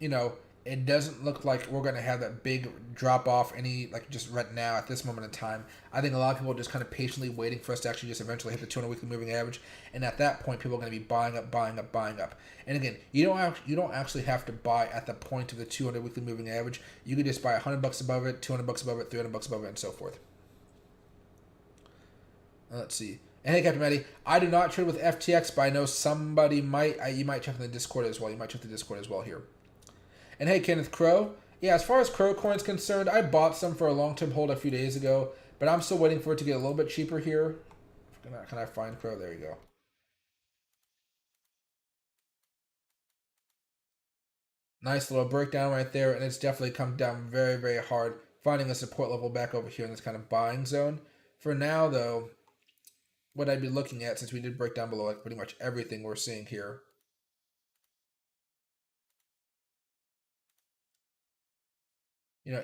you know, it doesn't look like we're going to have that big drop off any, like just right now at this moment in time. I think a lot of people are just kind of patiently waiting for us to actually just eventually hit the 200 weekly moving average. And at that point, people are going to be buying up, buying up, buying up. And again, you don't actually have to buy at the point of the 200 weekly moving average. You could just buy $100 above it, $200 above it, $300 above it, and so forth. Let's see. And hey, Captain Matty, I do not trade with FTX, but I know somebody might. You might check in the Discord as well. You might check the Discord as well here. And hey, Kenneth Crow. Yeah, as far as Crow Coin's concerned, I bought some for a long-term hold a few days ago, but I'm still waiting for it to get a little bit cheaper here. Can I find Crow? There you go. Nice little breakdown right there, and it's definitely come down very, very hard, finding a support level back over here in this kind of buying zone. For now, though, what I'd be looking at, since we did break down below like pretty much everything we're seeing here,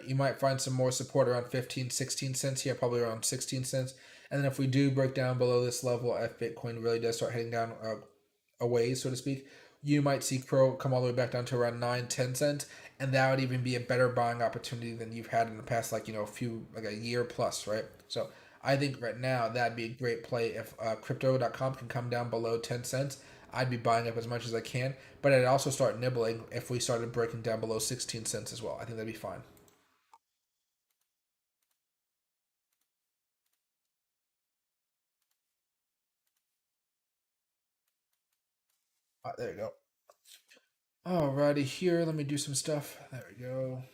you might find some more support around 15, 16 cents here, probably around 16 cents. And then if we do break down below this level, if Bitcoin really does start heading down a ways, so to speak, you might see Pro come all the way back down to around 9, 10 cents. And that would even be a better buying opportunity than you've had in the past, like, like a year plus, right? So I think right now that'd be a great play if crypto.com can come down below 10 cents. I'd be buying up as much as I can, but I'd also start nibbling if we started breaking down below 16 cents as well. I think that'd be fine. There you go. Alrighty, here, let me do some stuff. There we go.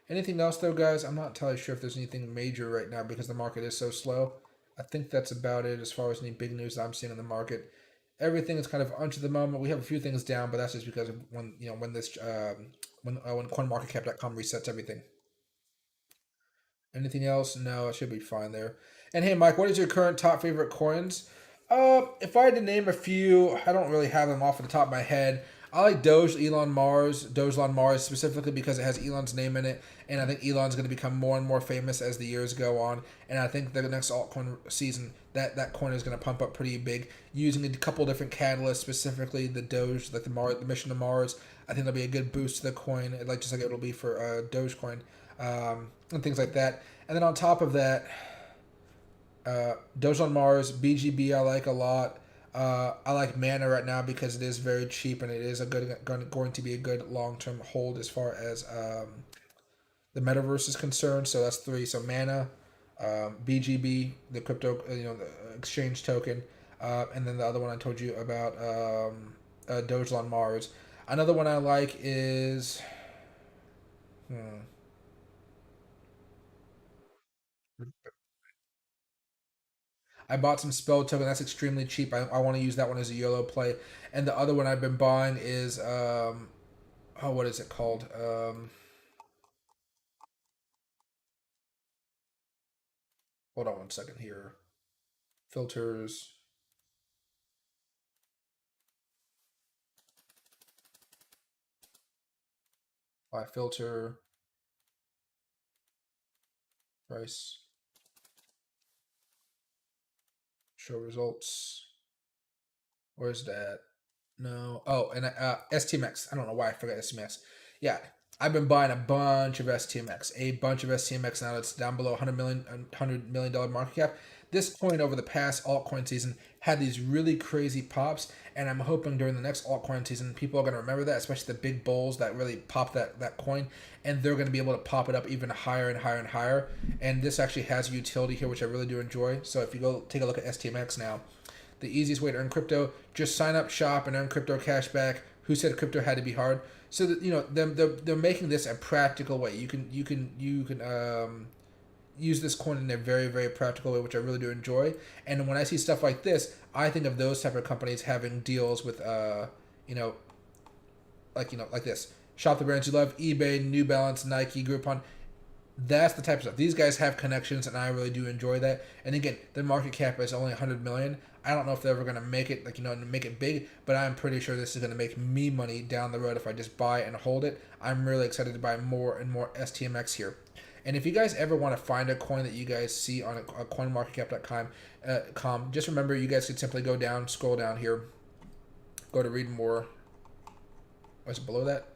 Anything else, though, guys? I'm not entirely sure if there's anything major right now because the market is so slow. I think that's about it as far as any big news that I'm seeing in the market. Everything is kind of under the moment. We have a few things down, but that's just because of when this when CoinMarketCap.com resets everything. Anything else? No, it should be fine there. And hey, Mike, what is your current top favorite coins? If I had to name a few, I don't really have them off the top of my head. I like Dogelon Mars specifically because it has Elon's name in it, and I think Elon's going to become more and more famous as the years go on. And I think the next altcoin season, that coin is going to pump up pretty big, using a couple different catalysts, specifically the Doge, like the mission to Mars. I think that'll be a good boost to the coin, like just like it'll be for Dogecoin, and things like that. And then on top of that, Doge on Mars, BGB I like a lot. I like Mana right now because it is very cheap and it is going to be a good long term hold as far as the metaverse is concerned. So that's three. So Mana, BGB, the crypto, the exchange token, and then the other one I told you about, Doge on Mars. Another one I like is. Hmm, I bought some spell token. That's extremely cheap. I want to use that one as a YOLO play. And the other one I've been buying is what is it called? Hold on one second here. Filters. Apply filter, price, show results. Where's that? No. Oh, and STMX. I don't know why I forgot STMX. Yeah, I've been buying a bunch of STMX, a bunch of STMX. Now it's down below 100 million dollar market cap. This coin over the past altcoin season had these really crazy pops, and I'm hoping during the next altcoin season people are going to remember that, especially the big bulls that really pop that coin, and they're going to be able to pop it up even higher and higher and higher. And this actually has utility here, which I really do enjoy. So if you go take a look at STMX now, the easiest way to earn crypto, just sign up, shop, and earn crypto cash back. Who said crypto had to be hard? So that they're making this a practical way. You can use this coin in a very very practical way, which I really do enjoy. And when I see stuff like this, I think of those type of companies having deals with you know like this. Shop the brands you love: eBay, New Balance, Nike, Groupon. That's the type of stuff. These guys have connections, and I really do enjoy that. And again, their market cap is only 100 million. I don't know if they're ever going to make it, make it big, but I'm pretty sure this is going to make me money down the road if I just buy and hold it. I'm really excited to buy more and more STMX here. And if you guys ever want to find a coin that you guys see on a coinmarketcap.com, just remember you guys could simply go down, scroll down here, go to read more. Was it below that?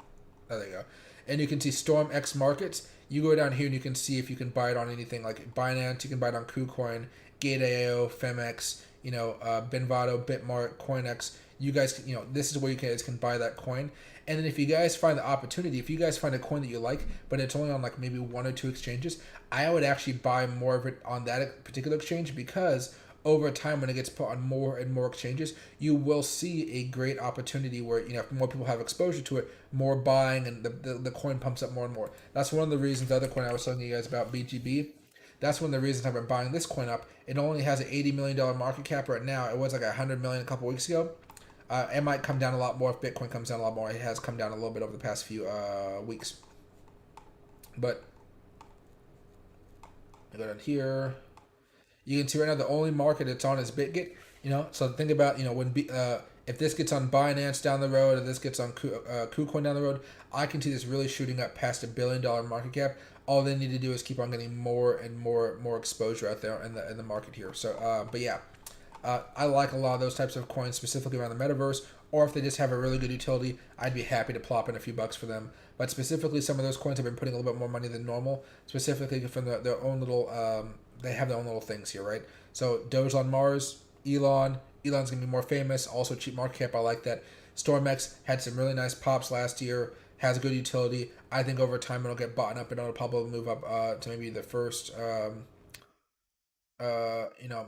Oh, there you go. And you can see Storm X Markets. You go down here and you can see if you can buy it on anything like Binance. You can buy it on KuCoin, Gate.io, Femex, Benvado, Bitmart, CoinX. You guys, this is where you guys can buy that coin. And then if you guys find the opportunity, if you guys find a coin that you like, but it's only on like maybe one or two exchanges, I would actually buy more of it on that particular exchange, because over time when it gets put on more and more exchanges, you will see a great opportunity where if more people have exposure to it, more buying, and the coin pumps up more and more. That's one of the reasons the other coin I was telling you guys about, BGB. That's one of the reasons I've been buying this coin up. It only has an $80 million market cap right now. It was like 100 million a couple weeks ago. It might come down a lot more if Bitcoin comes down a lot more. It has come down a little bit over the past few weeks. But I go down here. You can see right now the only market it's on is BitGet. So think about if this gets on Binance down the road, or this gets on KuCoin down the road, I can see this really shooting up past $1 billion market cap. All they need to do is keep on getting more and more exposure out there in the market here. So, but yeah, I like a lot of those types of coins, specifically around the metaverse. Or if they just have a really good utility, I'd be happy to plop in a few bucks for them. But specifically, some of those coins have been putting a little bit more money than normal, specifically from their own little. They have their own little things here, right? So Doge on Mars, Elon's gonna be more famous. Also, cheap market cap. I like that. StormX had some really nice pops last year. Has a good utility. I think over time it'll get bought up and it'll probably move up to maybe the first.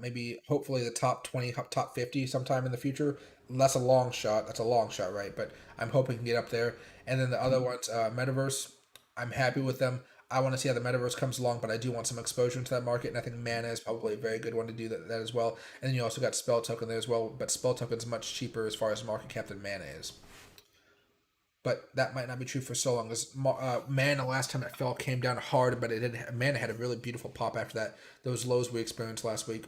Maybe hopefully the top 20, top 50 sometime in the future. That's a long shot. That's a long shot, right? But I'm hoping to get up there. And then the other ones, Metaverse, I'm happy with them. I want to see how the Metaverse comes along, but I do want some exposure into that market. And I think Mana is probably a very good one to do that as well. And then you also got Spell Token there as well. But Spell Token's much cheaper as far as market cap than Mana is. But that might not be true for so long. As Mana, last time it fell, came down hard, but Mana had a really beautiful pop after that. Those lows we experienced last week.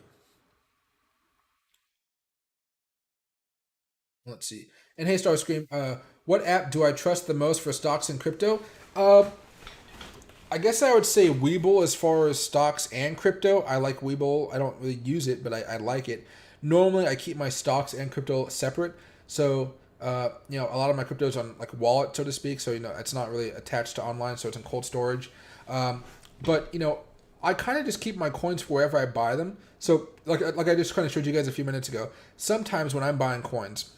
Let's see. And hey, Starscream, what app do I trust the most for stocks and crypto? Uh, I guess I would say Webull as far as stocks and crypto. I like Webull. I don't really use it, but I like it. Normally, I keep my stocks and crypto separate. So, a lot of my crypto is on like a wallet, so to speak. So, it's not really attached to online, so it's in cold storage. But, I kind of just keep my coins wherever I buy them. So, like I just kind of showed you guys a few minutes ago, sometimes when I'm buying coins,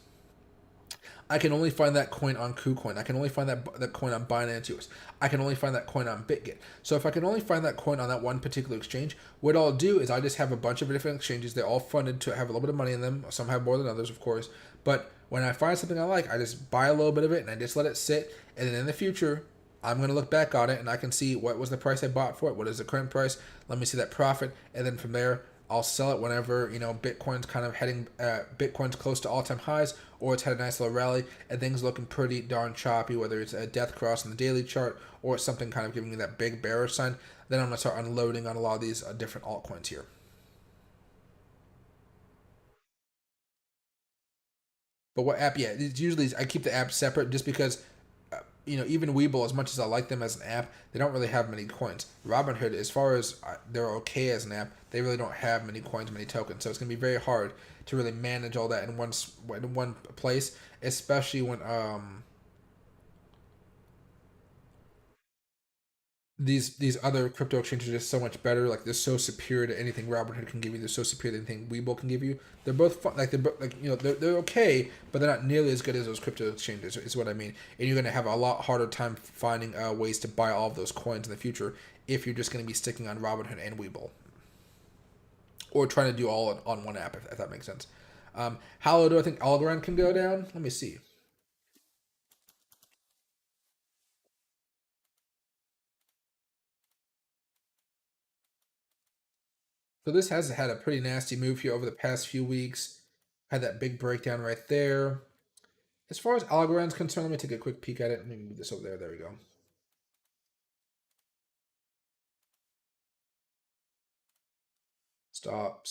I can only find that coin on KuCoin. I can only find that coin on Binance US. I can only find that coin on BitGet. So if I can only find that coin on that one particular exchange, what I'll do is I just have a bunch of different exchanges. They're all funded to have a little bit of money in them. Some have more than others, of course. But when I find something I like, I just buy a little bit of it and I just let it sit. And then in the future, I'm going to look back on it and I can see what was the price I bought for it. What is the current price? Let me see that profit. And then from there, I'll sell it whenever Bitcoin's kind of heading Bitcoin's close to all-time highs, or it's had a nice little rally and things looking pretty darn choppy, whether it's a death cross on the daily chart or it's something kind of giving me that big bearish sign. Then I'm gonna start unloading on a lot of these different altcoins here. But what app? Yeah, it's usually I keep the app separate just because even Webull, as much as I like them as an app, they don't really have many coins. Robinhood, as far as they're okay as an app, they really don't have many coins, many tokens. So it's gonna be very hard to really manage all that in one place, especially when these other crypto exchanges are just so much better. Like they're so superior to anything Robinhood can give you. They're so superior to anything Webull can give you. They're both fun, like they're okay, but they're not nearly as good as those crypto exchanges. Is what I mean. And you're gonna have a lot harder time finding ways to buy all of those coins in the future if you're just gonna be sticking on Robinhood and Webull, or trying to do all on one app if that makes sense. How low do I think Algorand can go down? Let me see. So this has had a pretty nasty move here over the past few weeks. Had that big breakdown right there. As far as Algorand's concerned, let me take a quick peek at it. Let me move this over there. There we go. Stop.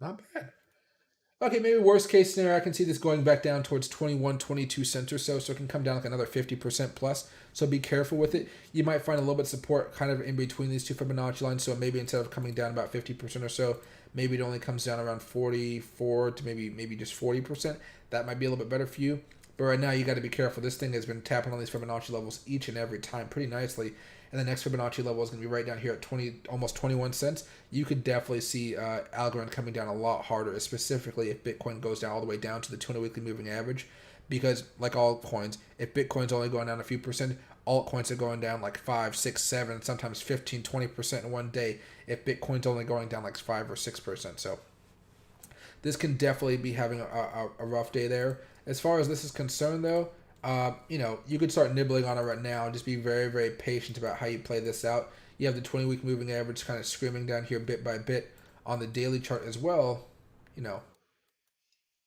Not bad. Okay, maybe worst case scenario, I can see this going back down towards 21, 22 cents or so. So it can come down like another 50% plus. So be careful with it. You might find a little bit of support kind of in between these two Fibonacci lines. So maybe instead of coming down about 50% or so, maybe it only comes down around 44 to maybe just 40%. That might be a little bit better for you. But right now, you got to be careful. This thing has been tapping on these Fibonacci levels each and every time pretty nicely. And the next Fibonacci level is going to be right down here at 20, almost 21 cents. You could definitely see Algorand coming down a lot harder, specifically if Bitcoin goes down all the way down to the 200 weekly moving average. Because like all coins, if Bitcoin's only going down a few percent, altcoins are going down like 5, 6, 7, sometimes 15, 20% in one day. If Bitcoin's only going down like 5 or 6%. So this can definitely be having a rough day there. As far as this is concerned, though, you could start nibbling on it right now. Just be very, very patient about how you play this out. You have the 20-week moving average kind of screaming down here bit by bit on the daily chart as well. You know,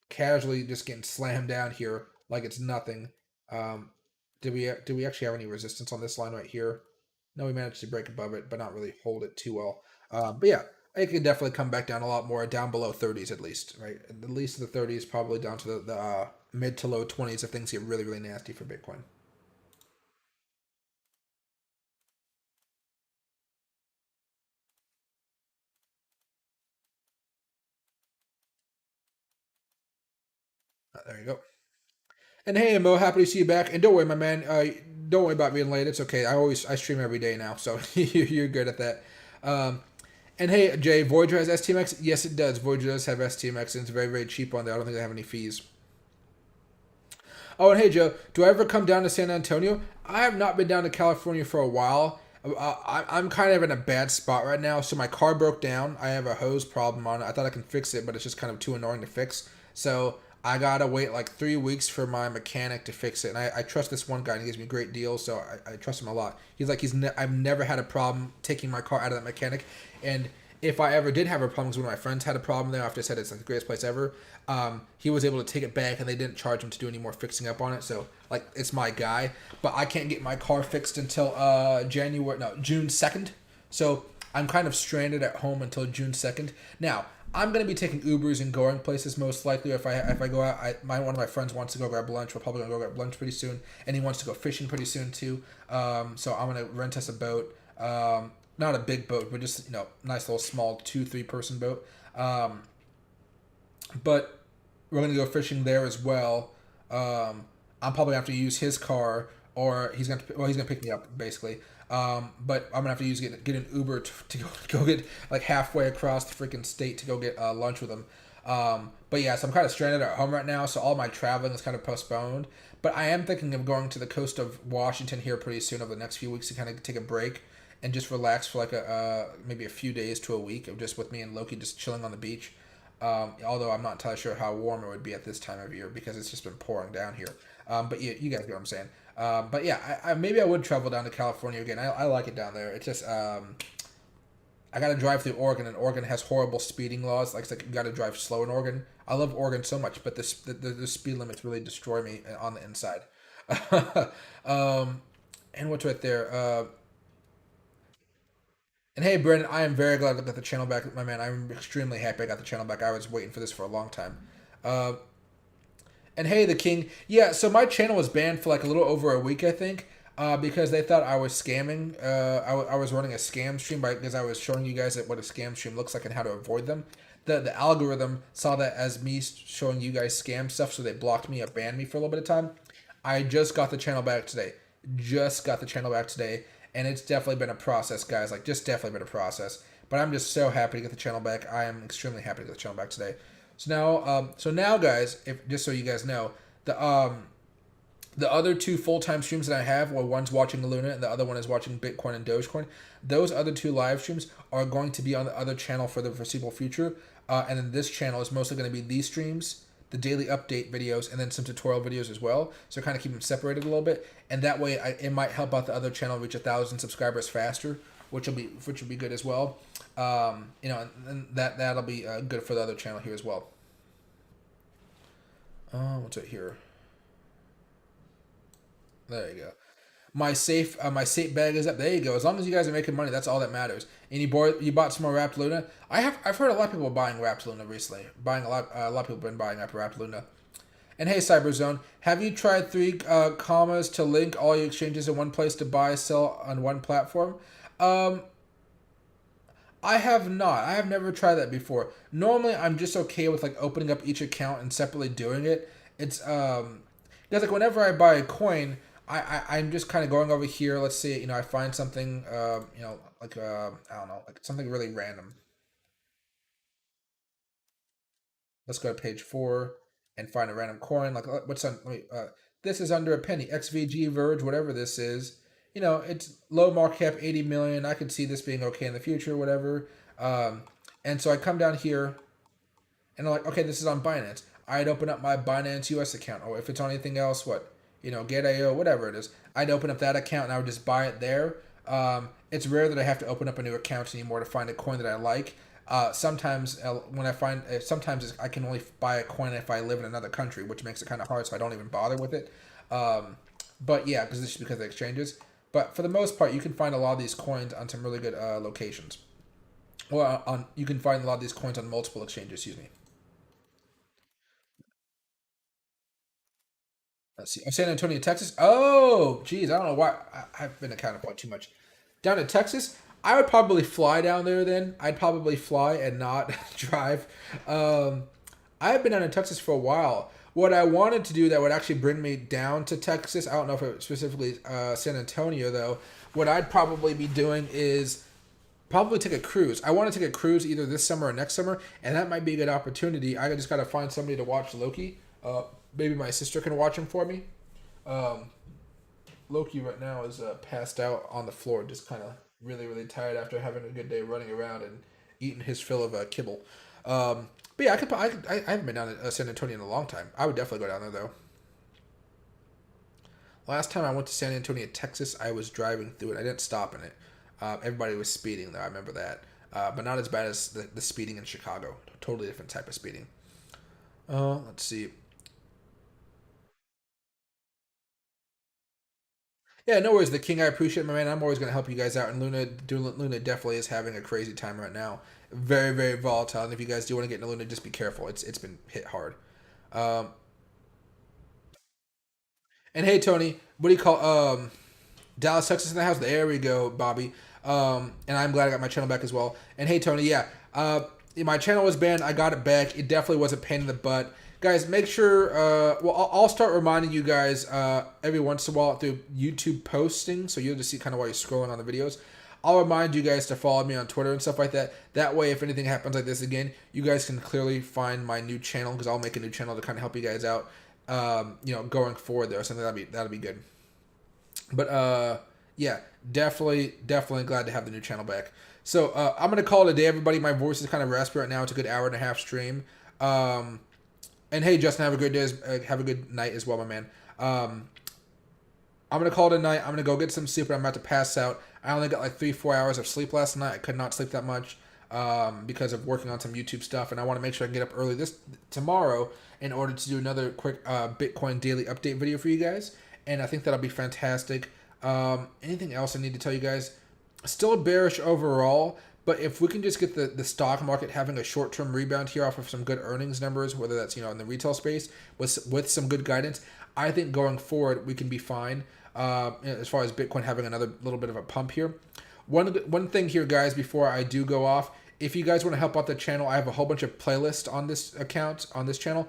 casually just getting slammed down here like it's nothing. Um, did we actually have any resistance on this line right here? No, we managed to break above it, but not really hold it too well. But yeah, it can definitely come back down a lot more, down below 30s at least, right? At least the 30s, probably down to the mid to low 20s if things get really, really nasty for Bitcoin. There you go. And hey, Mo, happy to see you back. And don't worry, my man. Don't worry about being late. It's okay. I stream every day now, so you're good at that. Um, and hey, Jay, Voyager has STMX. Yes, it does. Voyager does have STMX, and it's very, very cheap on there. I don't think they have any fees. Oh, and hey, Joe, do I ever come down to San Antonio? I have not been down to California for a while. I'm kind of in a bad spot right now. So my car broke down. I have a hose problem on it. I thought I can fix it, but it's just kind of too annoying to fix. So I gotta wait like 3 weeks for my mechanic to fix it. And I trust this one guy, and he gives me great deals, so I trust him a lot. He's like I've never had a problem taking my car out of that mechanic, and if I ever did have a problem, because one of my friends had a problem there after I said it's like the greatest place ever, he was able to take it back and they didn't charge him to do any more fixing up on it. So like it's my guy, but I can't get my car fixed until June 2nd. So I'm kind of stranded at home until June 2nd. Now I'm gonna be taking Ubers and going places most likely. If I go out, one of my friends wants to go grab lunch. We're probably gonna go grab lunch pretty soon, and he wants to go fishing pretty soon too. So I'm gonna rent us a boat. Not a big boat, but just nice little small 2-3 person boat. But we're gonna go fishing there as well. I'm probably gonna have to use his car, or he's gonna pick me up basically. But I'm gonna have to get an Uber to go get like halfway across the freaking state to go get lunch with him. But yeah, so I'm kind of stranded at home right now, so all my traveling is kind of postponed. But I am thinking of going to the coast of Washington here pretty soon over the next few weeks to kind of take a break and just relax for like maybe a few days to a week of just with me and Loki just chilling on the beach. Although I'm not entirely sure how warm it would be at this time of year because it's just been pouring down here. But you guys get what I'm saying. But yeah, maybe I would travel down to California again. I like it down there. It's just I got to drive through Oregon, and Oregon has horrible speeding laws. Like, it's like you got to drive slow in Oregon. I love Oregon so much, but the speed limits really destroy me on the inside. And what's right there? And hey, Brendan, I am very glad I got the channel back, my man. I'm extremely happy I got the channel back. I was waiting for this for a long time. Uh, And hey, the king. Yeah, so my channel was banned for like a little over a week, I think, because they thought I was scamming. I was running a scam stream because I was showing you guys what a scam stream looks like and how to avoid them. The algorithm saw that as me showing you guys scam stuff, so they blocked me or banned me for a little bit of time. I just got the channel back today. Just got the channel back today, and it's definitely been a process, guys. Like, just definitely been a process. But I'm just so happy to get the channel back. I am extremely happy to get the channel back today. So now, guys, if just so you guys know, the other two full-time streams that I have, well, one's watching Luna and the other one is watching Bitcoin and Dogecoin. Those other two live streams are going to be on the other channel for the foreseeable future. And then this channel is mostly going to be these streams, the daily update videos, and then some tutorial videos as well. So kind of keep them separated a little bit. And that way it might help out the other channel reach 1,000 subscribers faster, which will be good as well. And that'll be good for the other channel here as well. What's it here? There you go. My safe bag is up. There you go. As long as you guys are making money, that's all that matters. And you bought some more Wrapped Luna. I've heard a lot of people buying Wrapped Luna recently. A lot of people have been buying up Wrapped Luna. And hey, Cyberzone, have you tried three commas to link all your exchanges in one place to buy, sell on one platform? I have not. I have never tried that before. Normally, I'm just okay with like opening up each account and separately doing it. It's because like whenever I buy a coin, I'm just kind of going over here. Let's see, I find something, like I don't know, like something really random. Let's go to page 4 and find a random coin. Like what's on? This is under a penny. XVG Verge, whatever this is. It's low market cap, 80 million. I could see this being okay in the future, whatever. And so I come down here, and I'm like, okay, this is on Binance. I'd open up my Binance US account, or if it's on anything else, Get.io, whatever it is. I'd open up that account and I would just buy it there. It's rare that I have to open up a new account anymore to find a coin that I like. Sometimes sometimes I can only buy a coin if I live in another country, which makes it kind of hard, so I don't even bother with it. But yeah, because this is because of the exchanges. But for the most part, you can find a lot of these coins on some really good locations. Or you can find a lot of these coins on multiple exchanges. Excuse me. Let's see. Oh, San Antonio, Texas. Oh, geez, I don't know why I've been accounted for too much. Down to Texas, I would probably fly down there. Then I'd probably fly and not drive. I've been down in Texas for a while. What I wanted to do that would actually bring me down to Texas, I don't know if it was specifically San Antonio though. What I'd probably be doing is probably take a cruise. I want to take a cruise either this summer or next summer, and that might be a good opportunity. I just got to find somebody to watch Loki. Maybe my sister can watch him for me. Um, Loki right now is passed out on the floor, just kind of really, really tired after having a good day running around and eating his fill of kibble. But yeah, I haven't been down to San Antonio in a long time. I would definitely go down there though. Last time I went to San Antonio, Texas, I was driving through it. I didn't stop in it. Everybody was speeding though. I remember that, but not as bad as the speeding in Chicago. Totally different type of speeding. Let's see. Yeah, no worries, the king. I appreciate it, my man. I'm always gonna help you guys out. And Luna definitely is having a crazy time right now. Very, very volatile. And if you guys do want to get into Luna, just be careful. It's been hit hard. Um, and hey, Tony, what do you call Dallas, Texas in the house? There we go, Bobby. And I'm glad I got my channel back as well. And hey, Tony, yeah, my channel was banned. I got it back. It definitely was a pain in the butt. Guys, make sure, I'll start reminding you guys every once in a while through YouTube posting, so you'll just see kind of while you're scrolling on the videos. I'll remind you guys to follow me on Twitter and stuff like that. That way, if anything happens like this again, you guys can clearly find my new channel, because I'll make a new channel to kind of help you guys out, going forward there. So that'll be good. But yeah, definitely glad to have the new channel back. So I'm gonna call it a day, everybody. My voice is kind of raspy right now. It's a good hour and a half stream. And hey, Justin, have a good day. Have a good night as well, my man. I'm gonna call it a night. I'm gonna go get some sleep, and I'm about to pass out. I only got like 3-4 hours of sleep last night. I could not sleep that much because of working on some YouTube stuff, and I want to make sure I can get up early tomorrow in order to do another quick Bitcoin daily update video for you guys. And I think that'll be fantastic. Anything else I need to tell you guys? Still bearish overall, But if we can just get the stock market having a short-term rebound here off of some good earnings numbers, whether that's, you know, in the retail space with some good guidance, I think going forward we can be fine as far as Bitcoin having another little bit of a pump here. One thing here, guys, before I do go off, if you guys want to help out the channel, I have a whole bunch of playlists on this account, on this channel.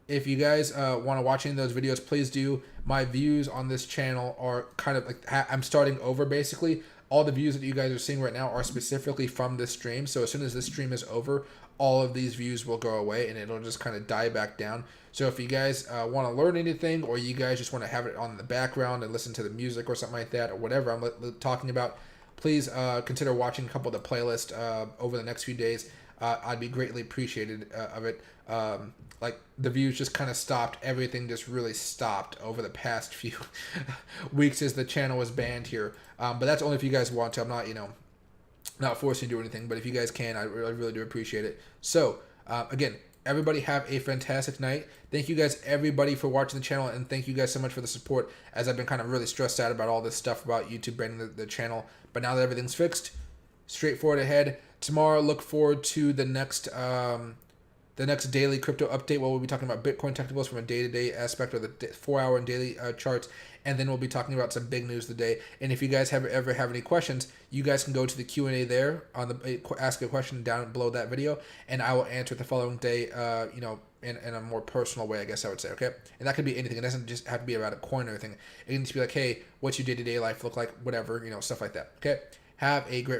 If you guys want to watch any of those videos, please do. My views on this channel are kind of like, I'm starting over basically. All the views that you guys are seeing right now are specifically from this stream. So as soon as this stream is over, all of these views will go away and it'll just kind of die back down. So if you guys want to learn anything, or you guys just want to have it on the background and listen to the music or something like that, or whatever I'm talking about, please consider watching a couple of the playlists over the next few days. I'd be greatly appreciated of it. Like, the views just kind of stopped. Everything just really stopped over the past few weeks as the channel was banned here. But that's only if you guys want to. I'm not, you know, not forcing you to do anything. But if you guys can, I really do appreciate it. So, again, everybody have a fantastic night. Thank you guys, everybody, for watching the channel. And thank you guys so much for the support, as I've been kind of really stressed out about all this stuff about YouTube banning the channel. But now that everything's fixed, straightforward ahead. Tomorrow, look forward to the next daily crypto update, where we'll be talking about Bitcoin technicals from a day-to-day aspect, or the 4-hour and daily charts, and then we'll be talking about some big news of the day. And if you guys ever have any questions, you guys can go to the Q&A there on the ask a question down below that video, and I will answer it the following day, you know, in a more personal way, I guess I would say, okay? And that could be anything. It doesn't just have to be about a coin or anything. It can just be like, hey, what's your day-to-day life look like, whatever, you know, stuff like that, okay? Have a great